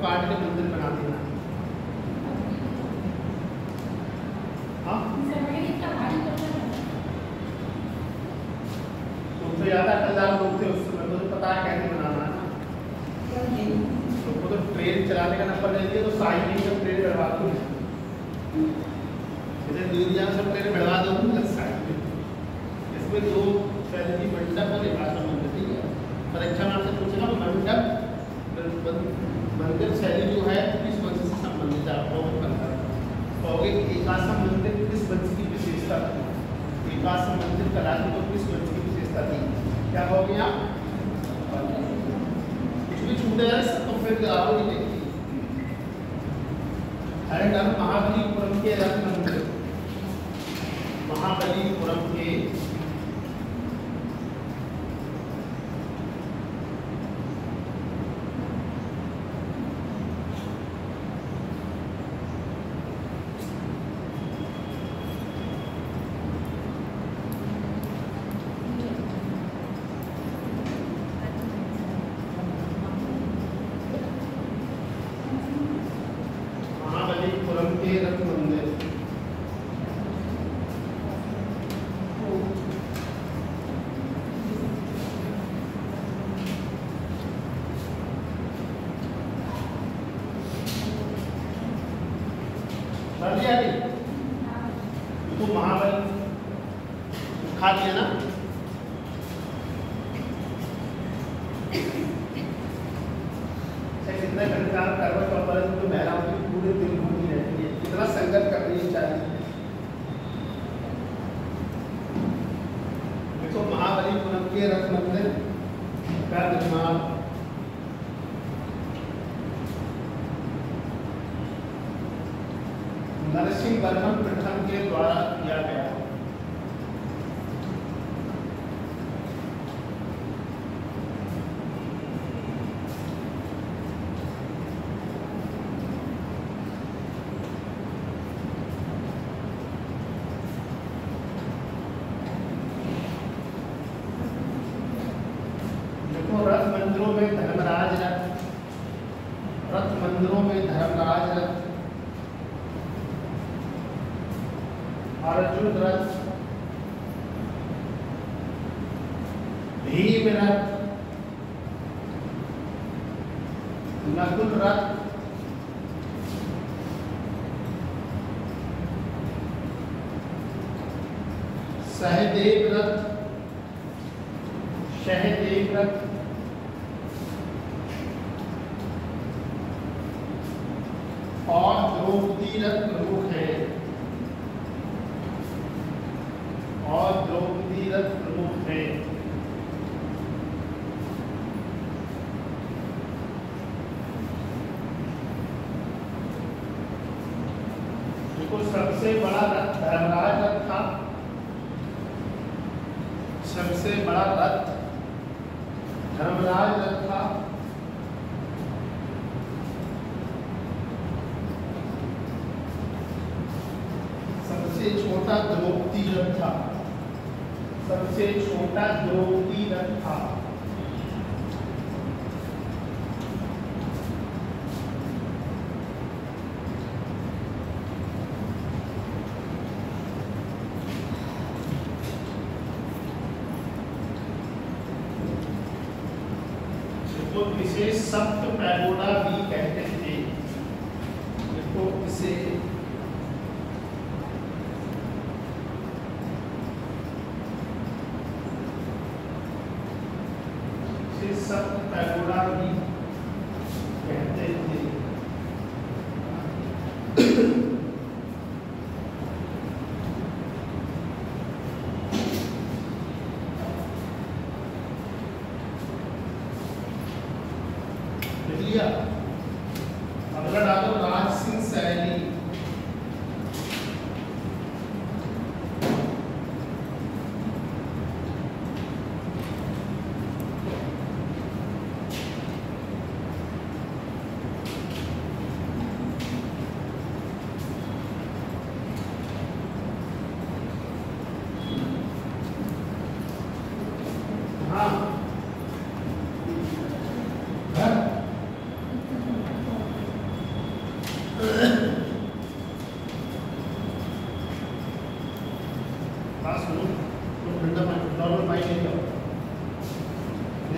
काट के मंदिर बना देना। हाँ तो ज़्यादा कलाकार लोग थे उस समय, तो पता है कैसे बनाना है ना। तो वो तो ट्रेन चलाने का नंबर ले दिया तो साइड में जब ट्रेन बढ़वा दो, इधर न्यूज़ सब ट्रेन बढ़वा दो साइड में। इसमें दो शैली मंडप और भाषा मंदिर है। परीक्षा में आपसे पूछेगा मंडप मंदिर शैली जो है किस वंश से संबंधित है, आपको पता है। एकाश्म मंदिर किस वंश की विशेषता थी, एकाश्म मंदिर कला की तो किस वंश की विशेषता थी, क्या हो गया? कुछ भी छूटे जाए तो फिर आओगे देखिए। अरे महाबलीपुरम के रथ मंदिर, महाबलीपुरम के रथ मंदिर तो महाबली खा लिया ना। कितना घंटा करवट और तो महिलाओं की पूरे दिन घूमी रहती है, कितना संघर्ष करनी चाहिए। देखो महाबलीपुरम के रथ मंदिर का निर्माण नरसिंह वर्मन प्रथम के द्वारा किया गया। रथ मंदिरों में धर्मराज रथ, रथ मंदिरों में धर्मराज रथ, अर्जुन रथ, भीम रथ, नकुल रथ, सहदेव रथ, सहदेव रथ, और द्रौपदी रथ प्रमुख है, और द्रौपदी रथ प्रमुख है। देखो सबसे बड़ा रथ धर्मराज रथ था, सबसे बड़ा रथ धर्मराज रथ था, सबसे छोटा द्रौपदी रथ था, सबसे छोटा द्रौपदी रथ था। तो इसे सप्त पैगोडा भी कहते थे। देखो इसे सप्त पैगोडा भी कहते थे। अगला डालो राज सिंह सैनी।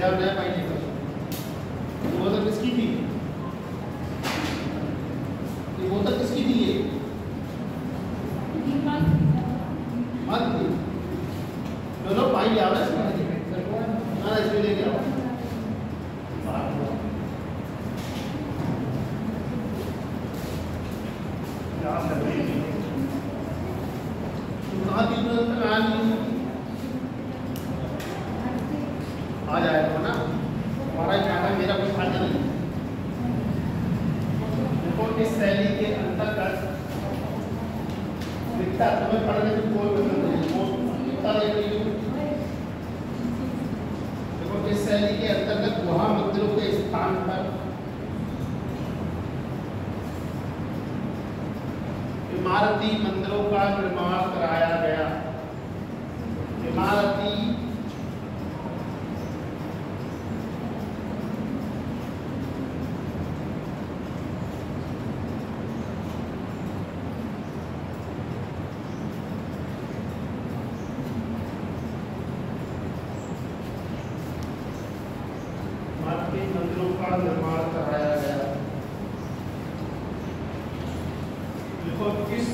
नया नया पाएंगे वो तो किसकी थी? ये बोतल किसकी थी? ये मत थी। चलो पानी ले आओ ना इसमें। हाँ इसमें लेके आओ। कहाँ थी तक आ जाएगा ना हमारा चाहना मेरा कुछ फायदा नहीं। देखो इस शैली के अंतर्गत लिखता तुम्हें पढ़ने की कोई मतलब नहीं लिखता देखो इस शैली के अंतर्गत वहाँ मंदिरों के स्थान पर इमारती मंदिरों का निर्माण कराया गया। इमारती मंदिरों का निर्माण कराया गया। देखो इस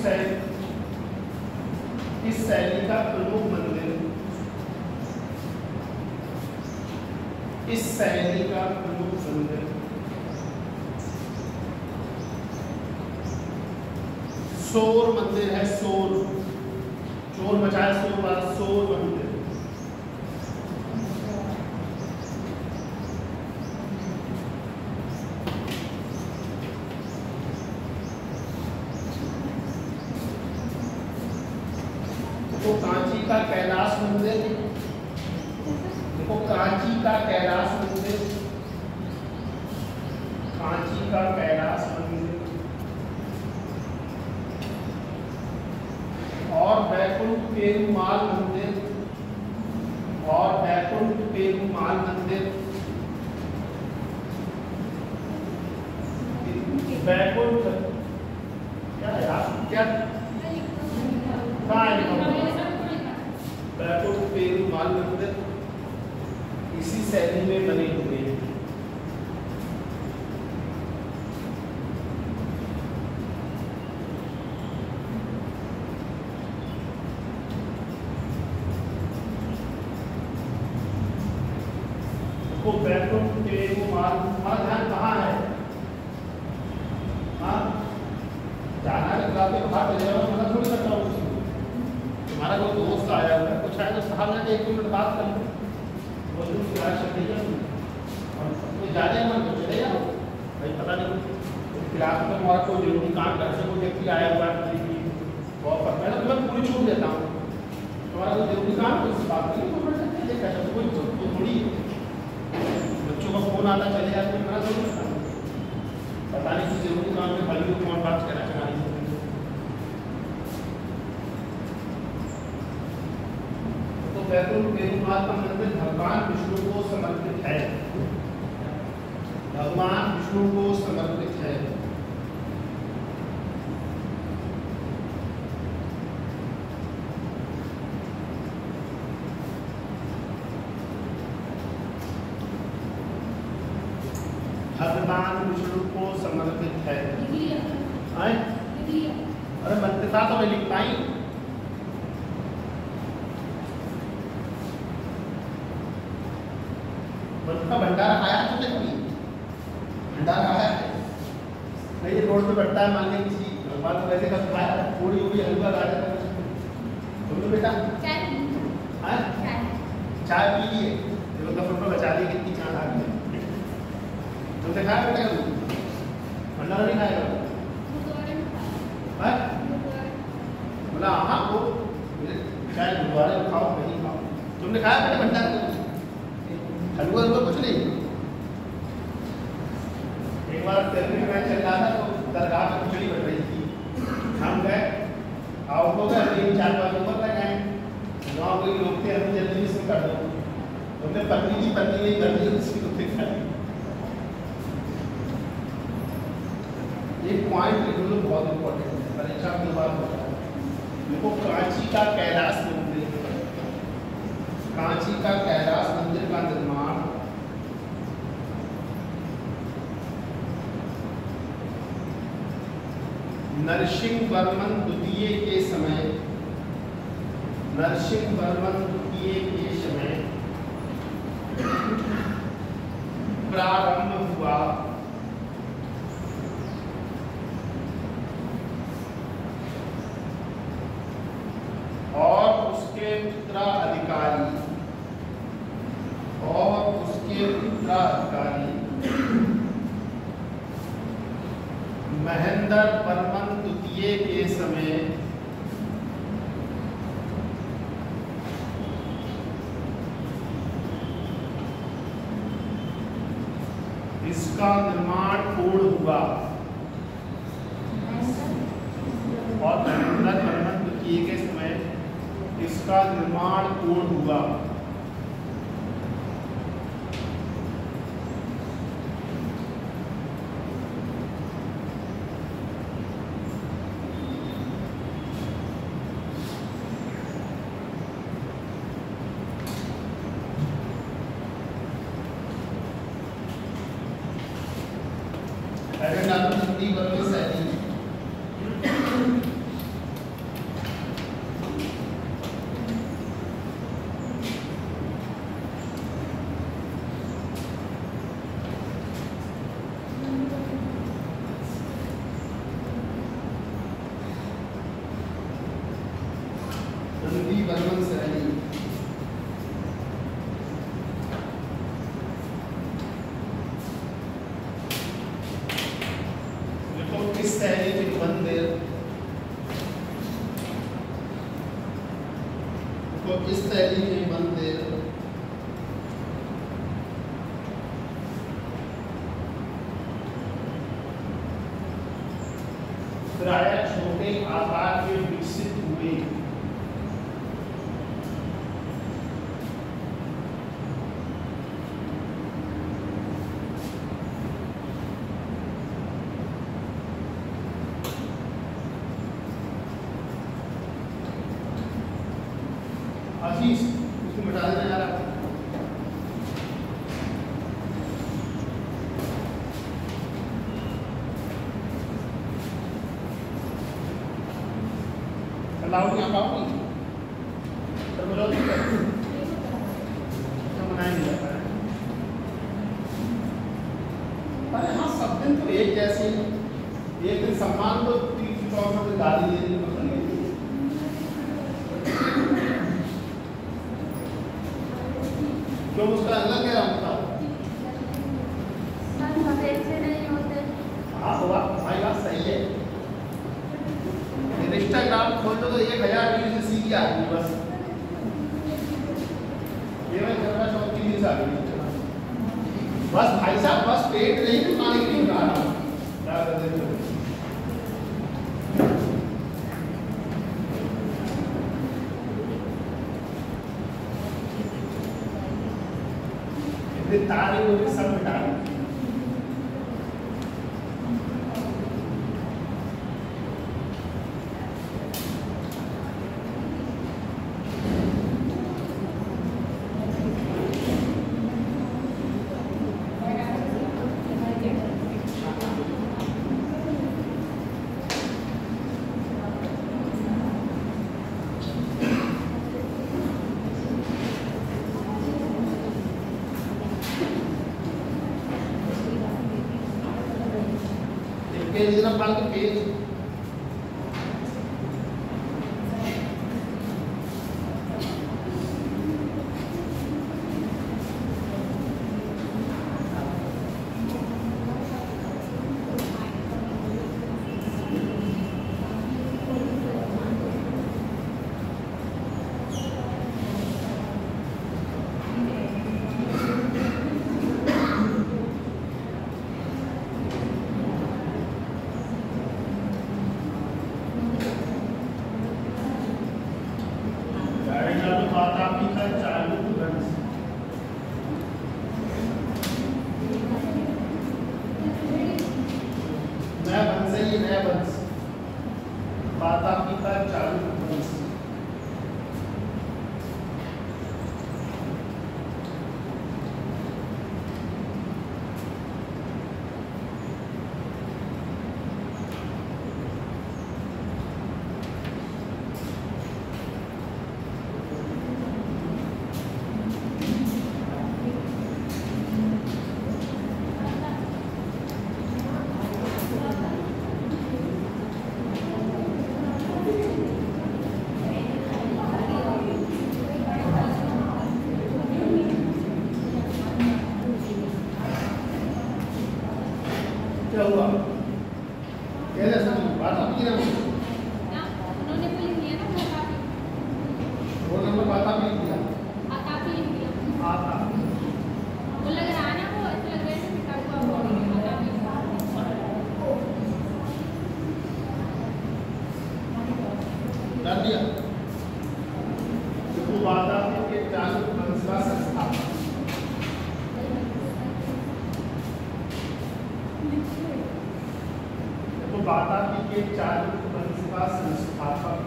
शैली का प्रमुख मंदिर शोर मंदिर है। शोर चोर मचाया शोर वाला शोर मंदिर। तो कांची का कैलाश मंदिर। देखो कांची का कैलाश मंदिर। कांची का कैलाश मंदिर और बैकुंठ पेरुमाल मंदिर। और बैकुंठ पेरुमाल मंदिर। बैकुंठ क्या है आप क्या बैकुंठ पेरुमाल मंदिर इसी शैली में बने हुए हैं। तो बैकुंठ पेरुमाल हमारा ध्यान कहाँ है? हाँ जाना है तो बाहर चले जाओ मना थोड़ी करता हूँ। हमारा कोई दोस्त आया हुआ है कुछ आया तो साहब ने एक मिनट बात कर लो और जाने मन तो चले जाओ भाई पता नहीं क्लास में हमारा कोई जरूरी काम कर से कोई व्यक्ति आया हुआ है मैं तो तुम्हें पूरी छूट देता हूँ। तुम्हारा कोई जरूरी काम तो इस बात नहीं कोई थोड़ी बच्चों का फोन आता चले जाते मना थोड़ी पता नहीं कि जरूरी काम में खाली कौन बात करना चाह रही है। बैकुंठ पेरुमाल का मंदिर भगवान विष्णु को समर्पित है। भगवान विष्णु को समर्पित है। भगवान विष्णु को समर्पित है। अरे मंदिर था तो मैं लिख पाई। का भंडारा खाया तुमने कभी? भंडारा खाया है? नहीं रोड पे बैठता है मान लीजिए किसी भगवान को वैसे कब खाया पूरी हुई हलवा ला जाता है तुमने बेटा चाय पी लिए तो फोटो बचा ली कितनी चाय आ गई तुमने खाया बेटा कभी? भंडारा नहीं खाएगा बोला हाँ वो चाय गुरुद्वारे में खाओ नहीं खाओ। तुमने खाया बेटा भंडारा हलवा हलवा कुछ नहीं। एक बार दिल्ली में चल रहा था तो दरगाह में खिचड़ी बन रही थी। हम गए आओ हो गए 3-4 ऊपर तक आए वहाँ कोई लोग थे अभी जल्दी से कर दो उनने पत्नी की पत्नी में कर दी उसकी तो फिर खाई। एक पॉइंट लिख लो बहुत इंपॉर्टेंट है परीक्षा के बाद होता है। देखो कांची का कैलाश मंदिर। कांची का कैलाश मंदिर का निर्माण नरसिंहवर्मन द्वितीय के समय, नरसिंहवर्मन द्वितीय के समय प्रारंभ हुआ और उसके उत्तराधिकारी महेंद्र वर्मन द्वितीय के समय इसका निर्माण पूर्ण हुआ और महेंद्र वर्मन द्वितीय के समय इसका निर्माण पूर्ण हुआ। इस शैली में मंदिर प्रायः छोटे आकार के विकसित हुए। अजीज उसको मिटा देना यार। लाउड नहीं आ पाऊंगी तो बोलो मनाया नहीं जाता है। अरे हाँ सब दिन तो एक जैसे ही, एक दिन सम्मान को 364 दिन गाली देने की मतलब नहीं। क्यों उसका अलग क्या होता है? हाँ तो भाई बात सही है। इंस्टाग्राम खोल दो तो 1000 व्यूज सीधी आ गई बस। ये मैं करना चाहती थी सारी बस भाई साहब बस पेट नहीं दुकान की नहीं बना रहा क्या करते हो? इतने तारे वो सब मिटा रहे। पेज ना पाल के पेज आता भी दिया आता भी लिख दिया। आता वो लग रहा है ना, वो ऐसा लग रहा है कि किताब को आप पढ़ेंगे, आता भी कर दिया। तो बात आती है कि चालू मंसला संस्थापन। तो बात आती है कि चालू मंसला संस्थापक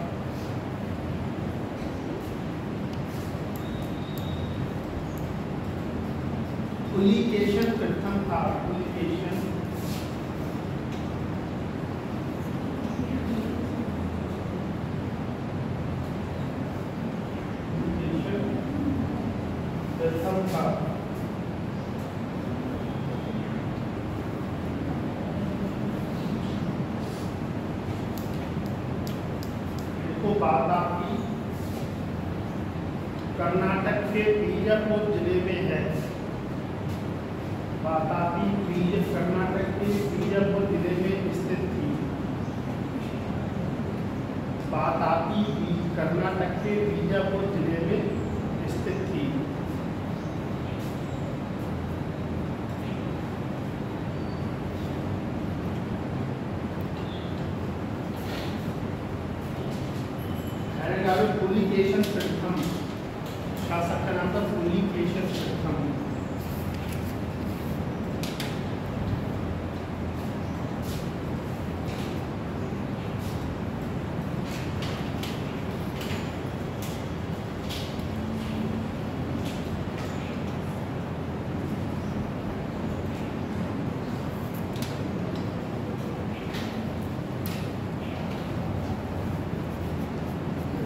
पुलिकेशन प्रथम था। पुलिकेशन प्रथम था। देखो बात आपकी कर्नाटक के बीजापुर जिले में है। बात आपकी कर्नाटक के बीजापुर जिले में स्थित थी। बात आपकी कर्नाटक के बीजापुर जिले में स्थित थी। पुलिकेशन प्रथम, शासक का नाम था पुलिकेशन प्रथम।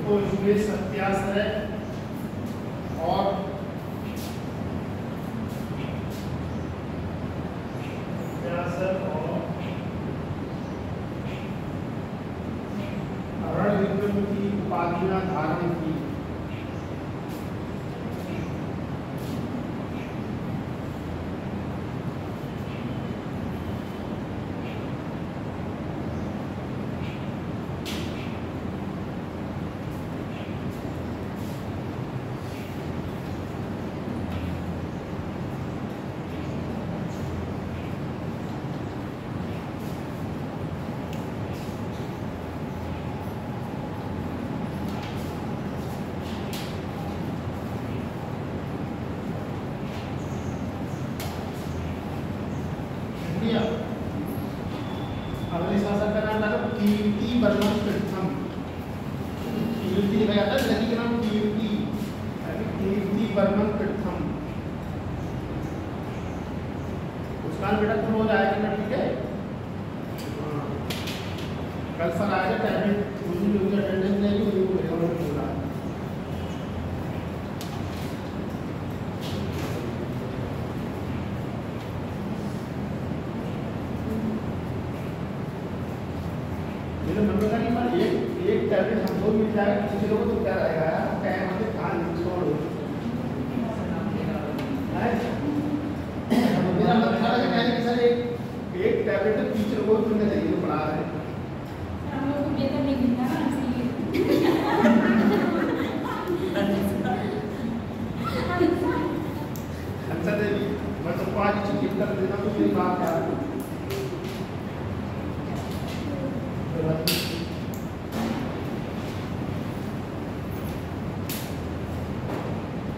तो इसमें सत्याश्रय और रणविक्रम की उपाधियां धारण की। अगले शासक का नाम था कीर्ति वर्मन प्रथम। कीर्ति लिखा जाता है, नदी का नाम कीर्ति, कीर्ति वर्मन प्रथम। उसका बेटा तुम हो जाएगा, ठीक है। कल सर आएगा टाइम मुझे उनकी अटेंडेंस नहीं हुई, वो मेरे को बोला एक टैबलेट हमको मिल जाएगा, किसी लोगों को क्या रहेगा यार, क्या मतलब खान छोड़ो। मेरा मतलब था कि मैंने सर एक टैबलेट टीचर को मिलना चाहिए जो पढ़ा रहे हैं। हम लोग को ये तो नहीं मिलता ना, इसलिए अच्छा देवी मैं तो 5 चीज कर देना, तो मेरी बात क्या है।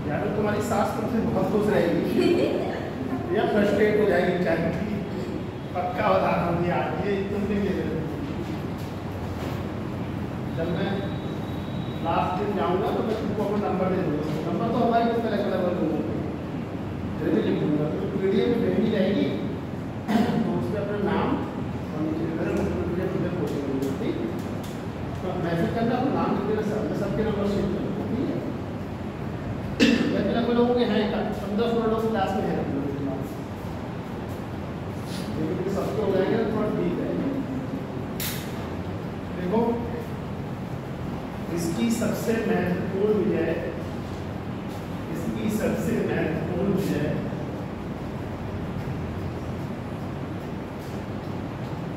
यार तुम्हारी सास तुमसे बहुत खुश रहेगी या फ्रस्ट्रेट हो जाएगी, चाहे पक्का उदाहरण दिया ये तुमने ले लो। जब मैं लास्ट दिन जाऊंगा तो मैं तुमको अपना नंबर दे दूंगा। नंबर तो हमारे कुछ अलग अलग लोगों को जरूर लिख दूंगा, तो पीडीएफ में भेजी जाएगी, तो उसमें अपना नाम और मुझे फोटो दूंगा, ठीक। तो मैसेज करना, अपना नाम लिख देना, सबके नंबर सेव कर दूँगा, ठीक है। लोगों के हैं 15-16 लोग क्लास में हैं, लेकिन सबके हो जाएंगे तो थोड़ा ठीक है। देखो इसकी सबसे महत्वपूर्ण विजय, इसकी सबसे महत्वपूर्ण विजय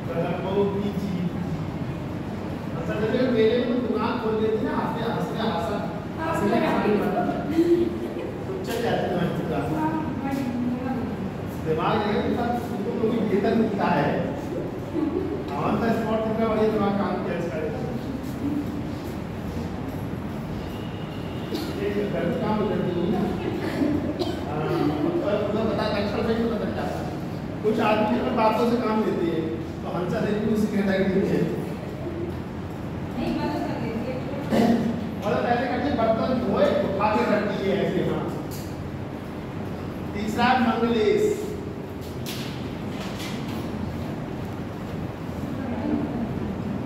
कलम्बो की जीत। असल में मेरे को दुकान खोल देती ना, हंसते हंसते इसलिए कहानी मतलब तो चल जाते हैं पूरा दिमाग तुमको कोई वेतन मिलता है ऑन द स्पॉट तुमने बढ़िया दिमाग काम किया इसका ये गलत काम करती है ना मतलब बता एक्शन में बदल जाता है कुछ आदमी अपनी बातों से काम लेते हैं तो हंसा देवी को सिगरेट आई देती है मतलब ऐसे करके बर्तन धोए उठा के रखती है ऐसे हाँ तीसरा मंगलेश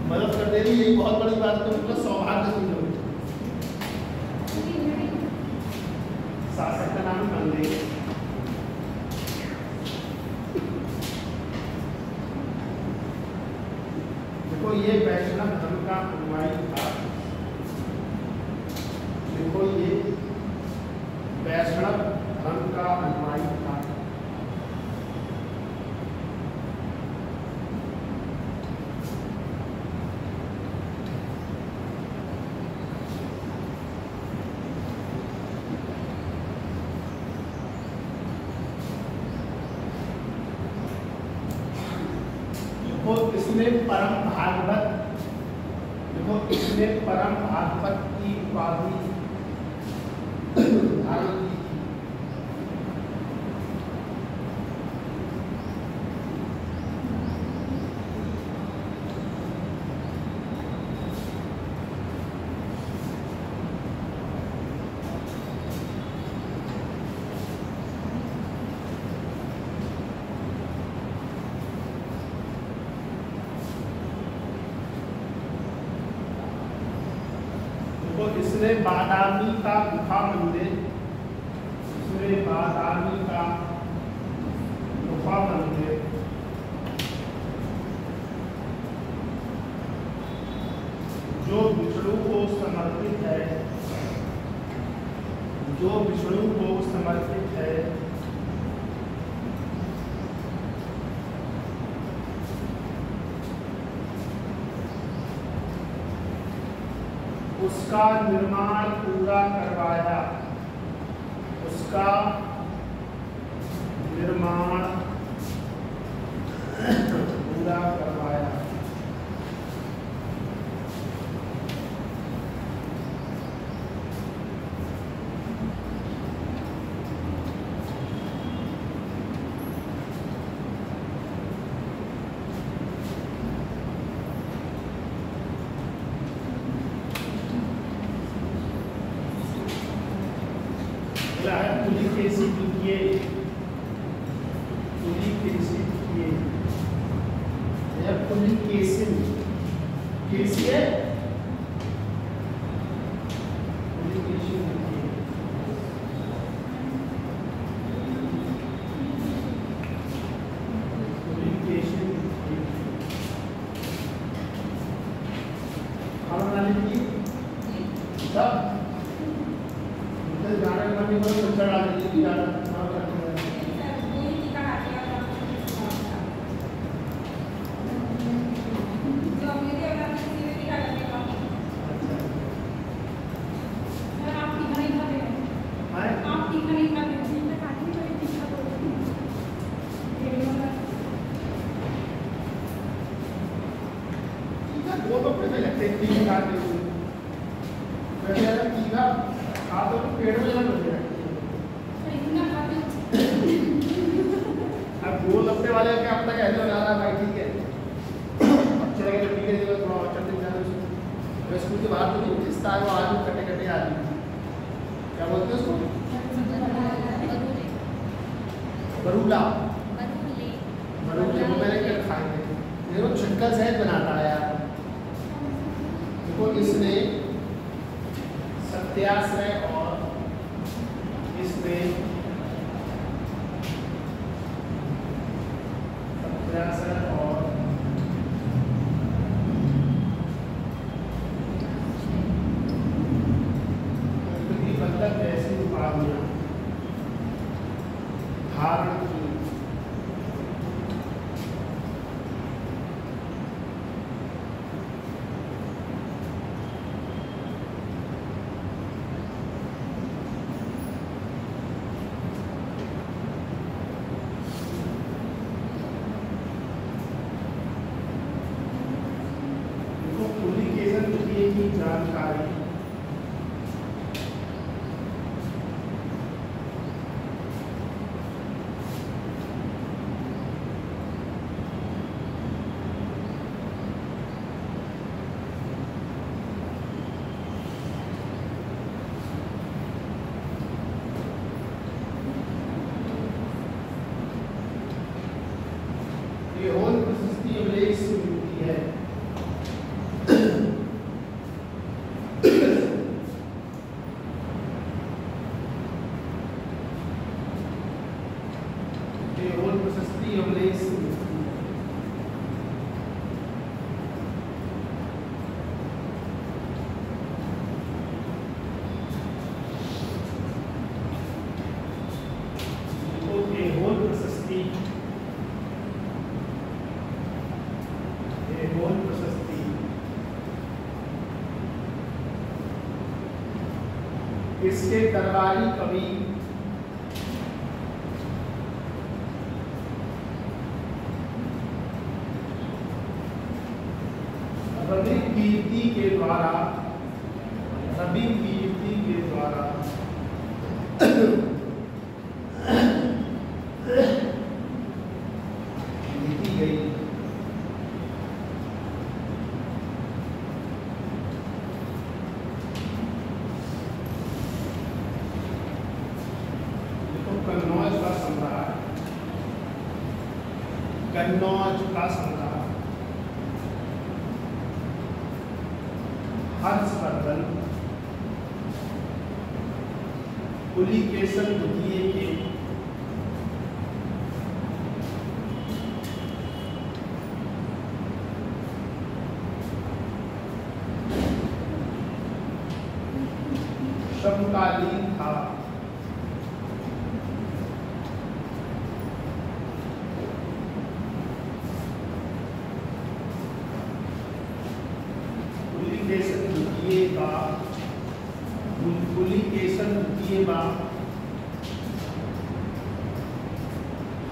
मदद कर देनी यही बहुत बड़ी बात है मतलब सौभाग्य समझो शासक का नाम मंगलेश देखो ये वैष्णव धर्म का अनुयायी था देखो ये वैष्णव धर्म का अनुयायी था देखो इसने परम भागवत देखो इसने परम भागवत की उपाधि धारण की थी तो इसने बादामी का गुफा मंदिर इसने बादामी का गुफा मंदिर जो विष्णु को समर्पित है जो विष्णु को समर्पित है उसका निर्माण पूरा करवाया उसका निर्माण पूरा करवाया की जानकारी ये होल प्रशस्ति अभिलेख से मिलती है। ये होल प्रशस्ति अभिलेख से मिलती है। तो ये होल प्रशस्ति होल प्रशस्ति इसके दरबारी कवि रवि कीर्ति के द्वारा लिखी गई कन्नौज का सम्राट हर्षवर्धन पुलिकेशन द्वितीय के समकालीन था। पुलिकेशन द्वितीय का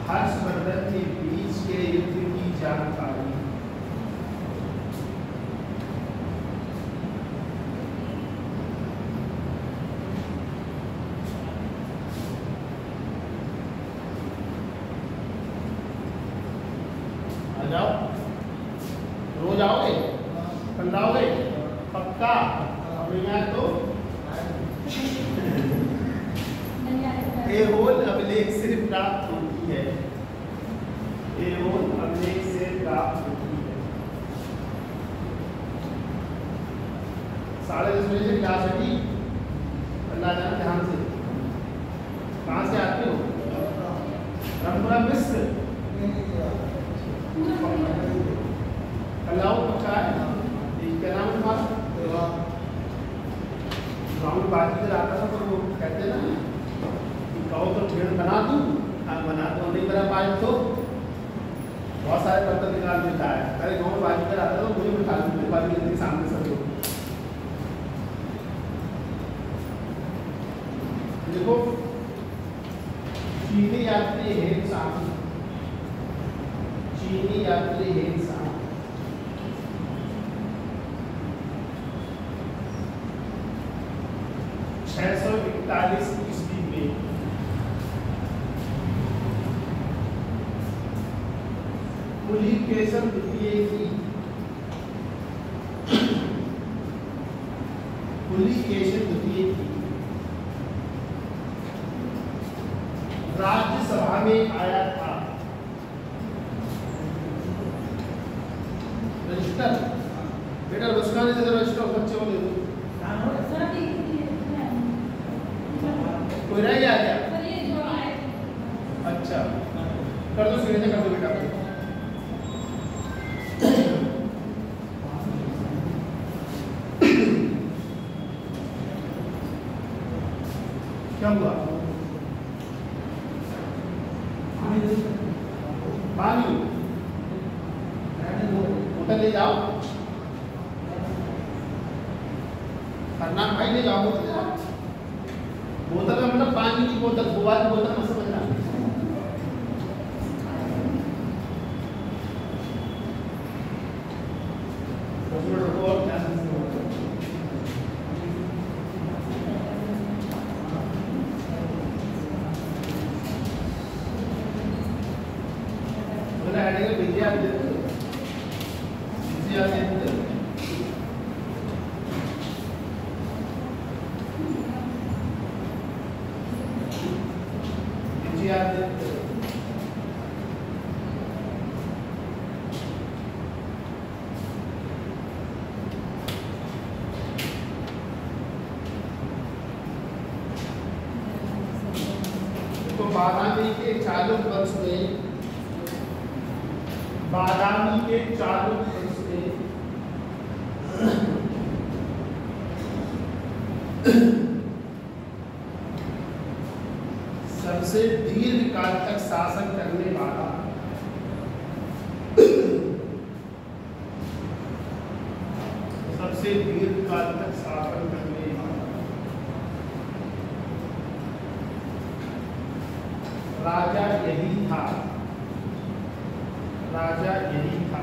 हर्षवर्धन के बीच के युद्ध की जानकारी आ जाओ, रोज आओगे, कल आओगे, पक्का तो एहोल अभिलेख से प्राप्त होती है। एहोल अभिलेख से प्राप्त होती है। 10:30 बजे से क्लास है ठीक, अल्लाह जाने ध्यान से। कहाँ से आते हो? रामपुरा मिस्र। कल आओ, पक्का है। क्या नाम है तुम्हारा? गाँव में बात कर आता था, पर वो कहते ना कहो तो भेड़ बना दूँ, बना दो, नहीं बना पाए तो बहुत सारे बर्तन निकाल देता है। अरे गाँव में बात कर आता था, मुझे बिठा दूँ, मेरे बात के सामने सब लोग। देखो, चीनी यात्री हेन सांग, चीनी यात्री हेन सांग 641 ईस्वी में पुलिकेशन द्वितीय की राज्यसभा में आया था। रजिस्टर बेटा उसका नहीं देते, रजिस्टर बच्चे को दे दो। कोई रह गया क्या? अच्छा कर दो, सीधे कर दो बेटा। क्या हुआ? पानी बोतल ले जाओ, करना भाई ले जाओ बोतल। बोतल में मतलब पानी की बोतल, गोवा की बोतल में समझना। और क्या बादामी के चालुक्य वंश में, बादामी के चालुक्य वंश में सबसे दीर्घ काल तक शासन करने वाला सबसे दीर्घ काल तक शासन करने वाला राजा यही था, राजा यही था।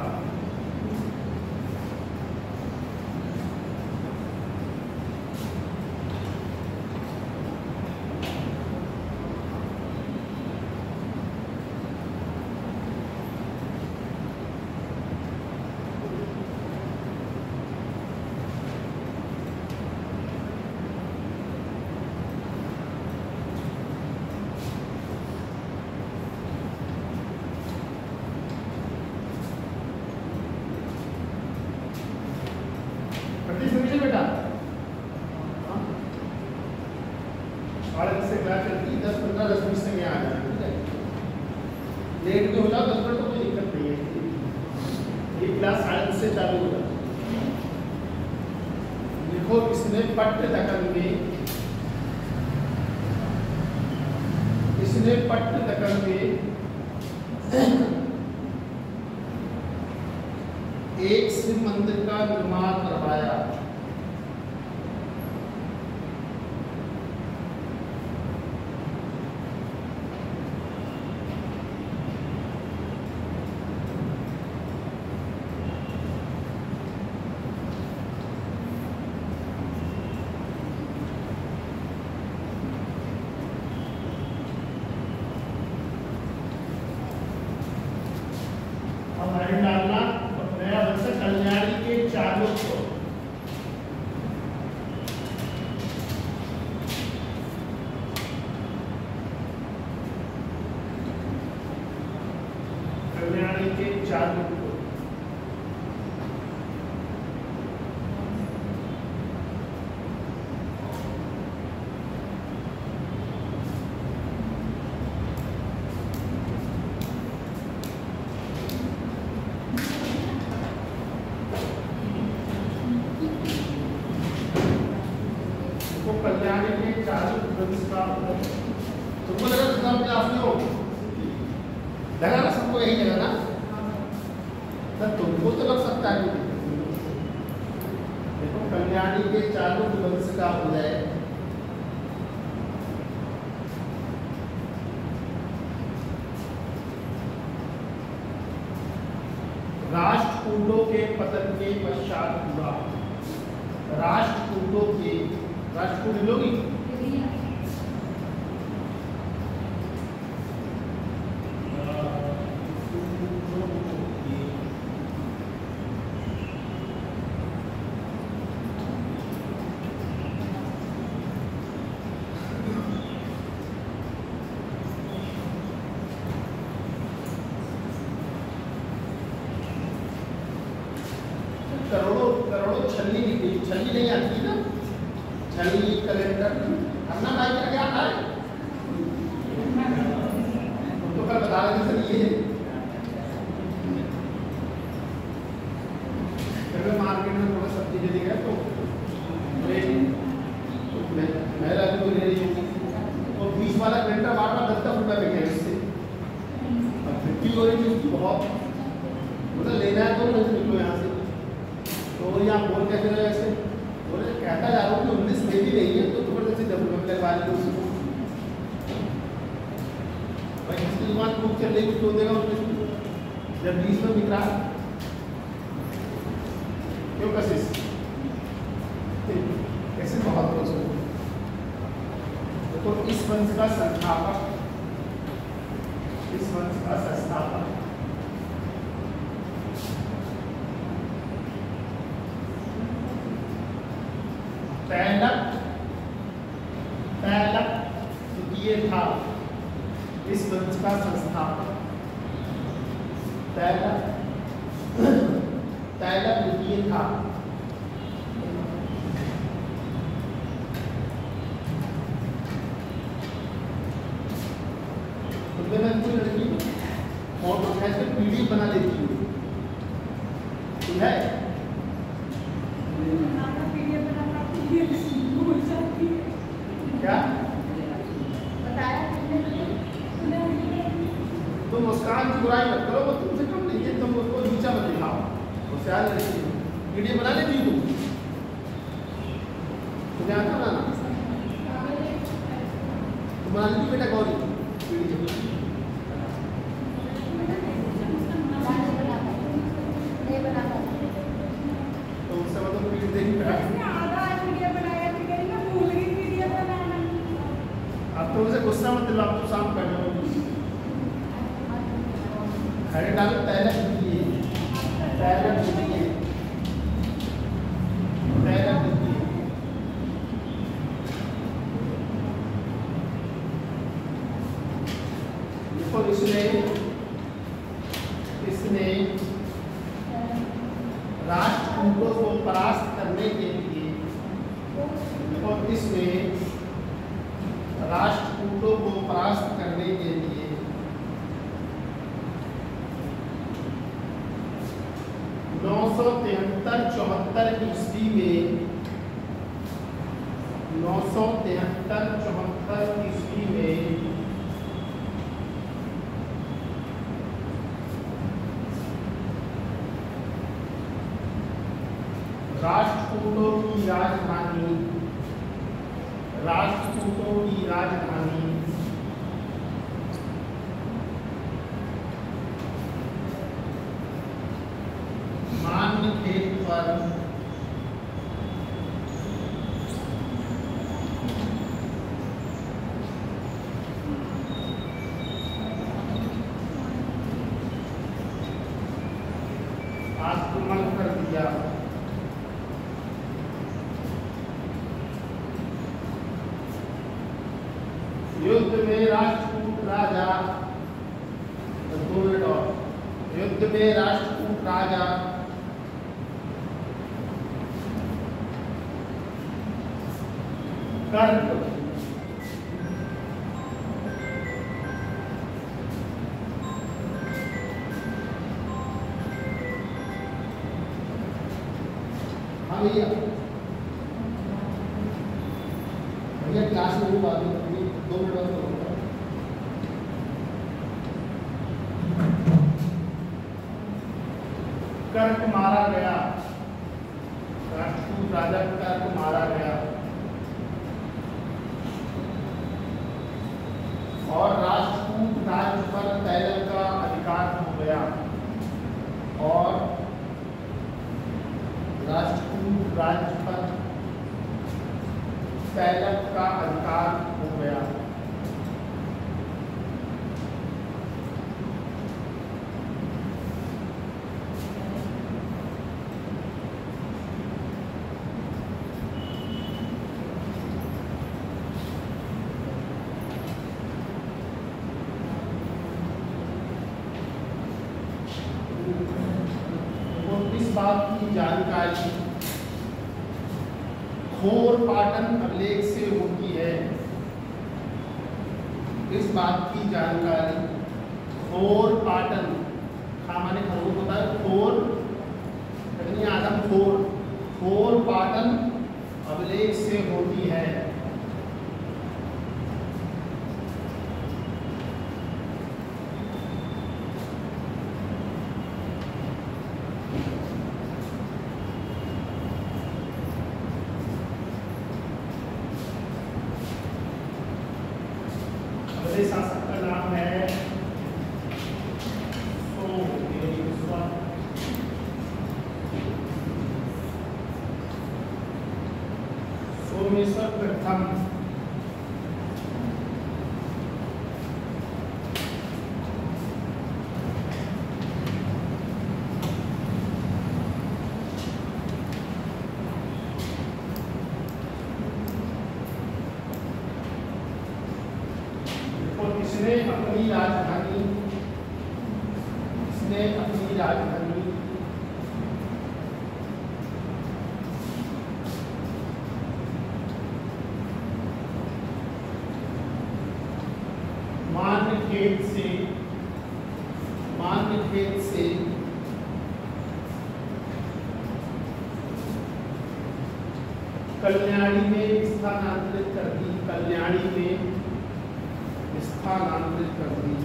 बेटा 8 से क्लास चलती 10-15 10-20 से यहाँ आ जाना, ठीक है। लेट में हो जाओ 10 मिनट तो कोई दिक्कत नहीं है, ये क्लास 8:30 से चालू हो जाती है। देखो इसने पट्टदकल में, इसने पट्टदकल में एक शिव मंदिर का निर्माण करवाया। डालना नया वंश कल्याणी के चालुक्य, कल्याणी के चालुक्य कल्याणी के चालुक्य वंश का तुमको लगा तुम क्लास में हो, लगा ना सबको यही लगा ना, तो तुमको तो लग सकता है। देखो कल्याणी के चालुक्य वंश का उदय राष्ट्रकूटों के पतन के पश्चात हुआ। राष्ट्रकूटों के, राष्ट्रकूट लोगी करोड़ों करोड़ों छलनी निकली, छलनी नहीं आती ना, छलनी कैलेंडर अन्ना भाई क्या क्या आता है तो कल बता रहे थे सर ये है। मार्केट में थोड़ा सब्जी दे देगा तो मैं राजू को ले रही हूँ और 20 वाला कैलेंडर बार बार 10-10 रुपये में गया उससे, और 50 हो रही थी उसकी बहुत, मतलब लेना है तो निकलो यहाँ से। तो यहाँ बोल के फिर ऐसे बोले कहता जा रहा हूँ कि 19 में भी नहीं है तो जबरदस्ती 10 रुपये लगवा ली उसको। भाई इसकी दुकान खूब चल रही, कुछ तो देगा उसमें जब 20 में बिक रहा क्यों कशिश ऐसे बहुत कुछ। देखो इस वंश का संस्थापक, इस वंश का संस्थापक तैलक द्वितीय था। इस वंश का संस्थापक तैलक द्वितीय था। में कोई लड़की फोटो खींच कर पीडीएफ बना लेती है, ठीक है? क्या तुम मुस्कान की बुराई मत करो, वो तुमसे कम नहीं है, तुम उसको नीचा मत दिखाओ। होशियार लड़की पीडीएफ बना लेती हो तुम्हें आता बनाना? तुम बना लेती बेटा गौरी पीडीएफ? तो उससे मतलब पीडीएफ देखी बेटा। अब तो मुझे गुस्सा मत दिलाओ, आप तो शाम कर लो। खड़े डालो तैरक दीजिए, तैरक दीजिए, तैरक दीजिए। देखो इसने राष्ट्रकूटों को परास्त करने के लिए, और इसमें राष्ट्रकूटों को परास्त करने के लिए 973-74 ईस्वी में 973-74 ईस्वी में राष्ट्रकूटों की राजधानी मान्यखेत पर आक्रमण कर दिया। युद्ध में राष्ट्रकूट राजा, 2 मिनट और, युद्ध में राष्ट्रकूट राजा कर्क हाँ भैया क्लास में भी बात नहीं, 2 मिनट और करो। कर्क मारा गया, राष्ट्रकूट राजा कर्क मारा गया और राष्ट्रकूट राज्य पर तैलक का अधिकार हो गया, और राष्ट्रकूट राज्य पर तैलक का अधिकार हो गया। इस बात की जानकारी खोरपाटन अभिलेख से होती है। इस बात की जानकारी खोरपाटन, खा माने खरगोश होता है, खोर यानी आदम खोरपाटन अभिलेख से होती है। शासक का नाम है सोमेश्वर प्रथम। इसने अपनी राजधानी मान्यखेत मान्यखेद से कल्याणी में स्थानांतरित कर दी, कल्याणी में स्थानांतरित कर दी।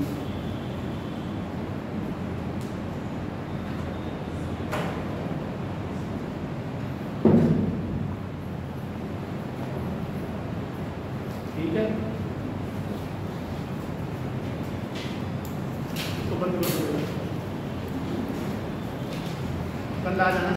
ठीक है, तो बंद कर दो, बंद आ जाना।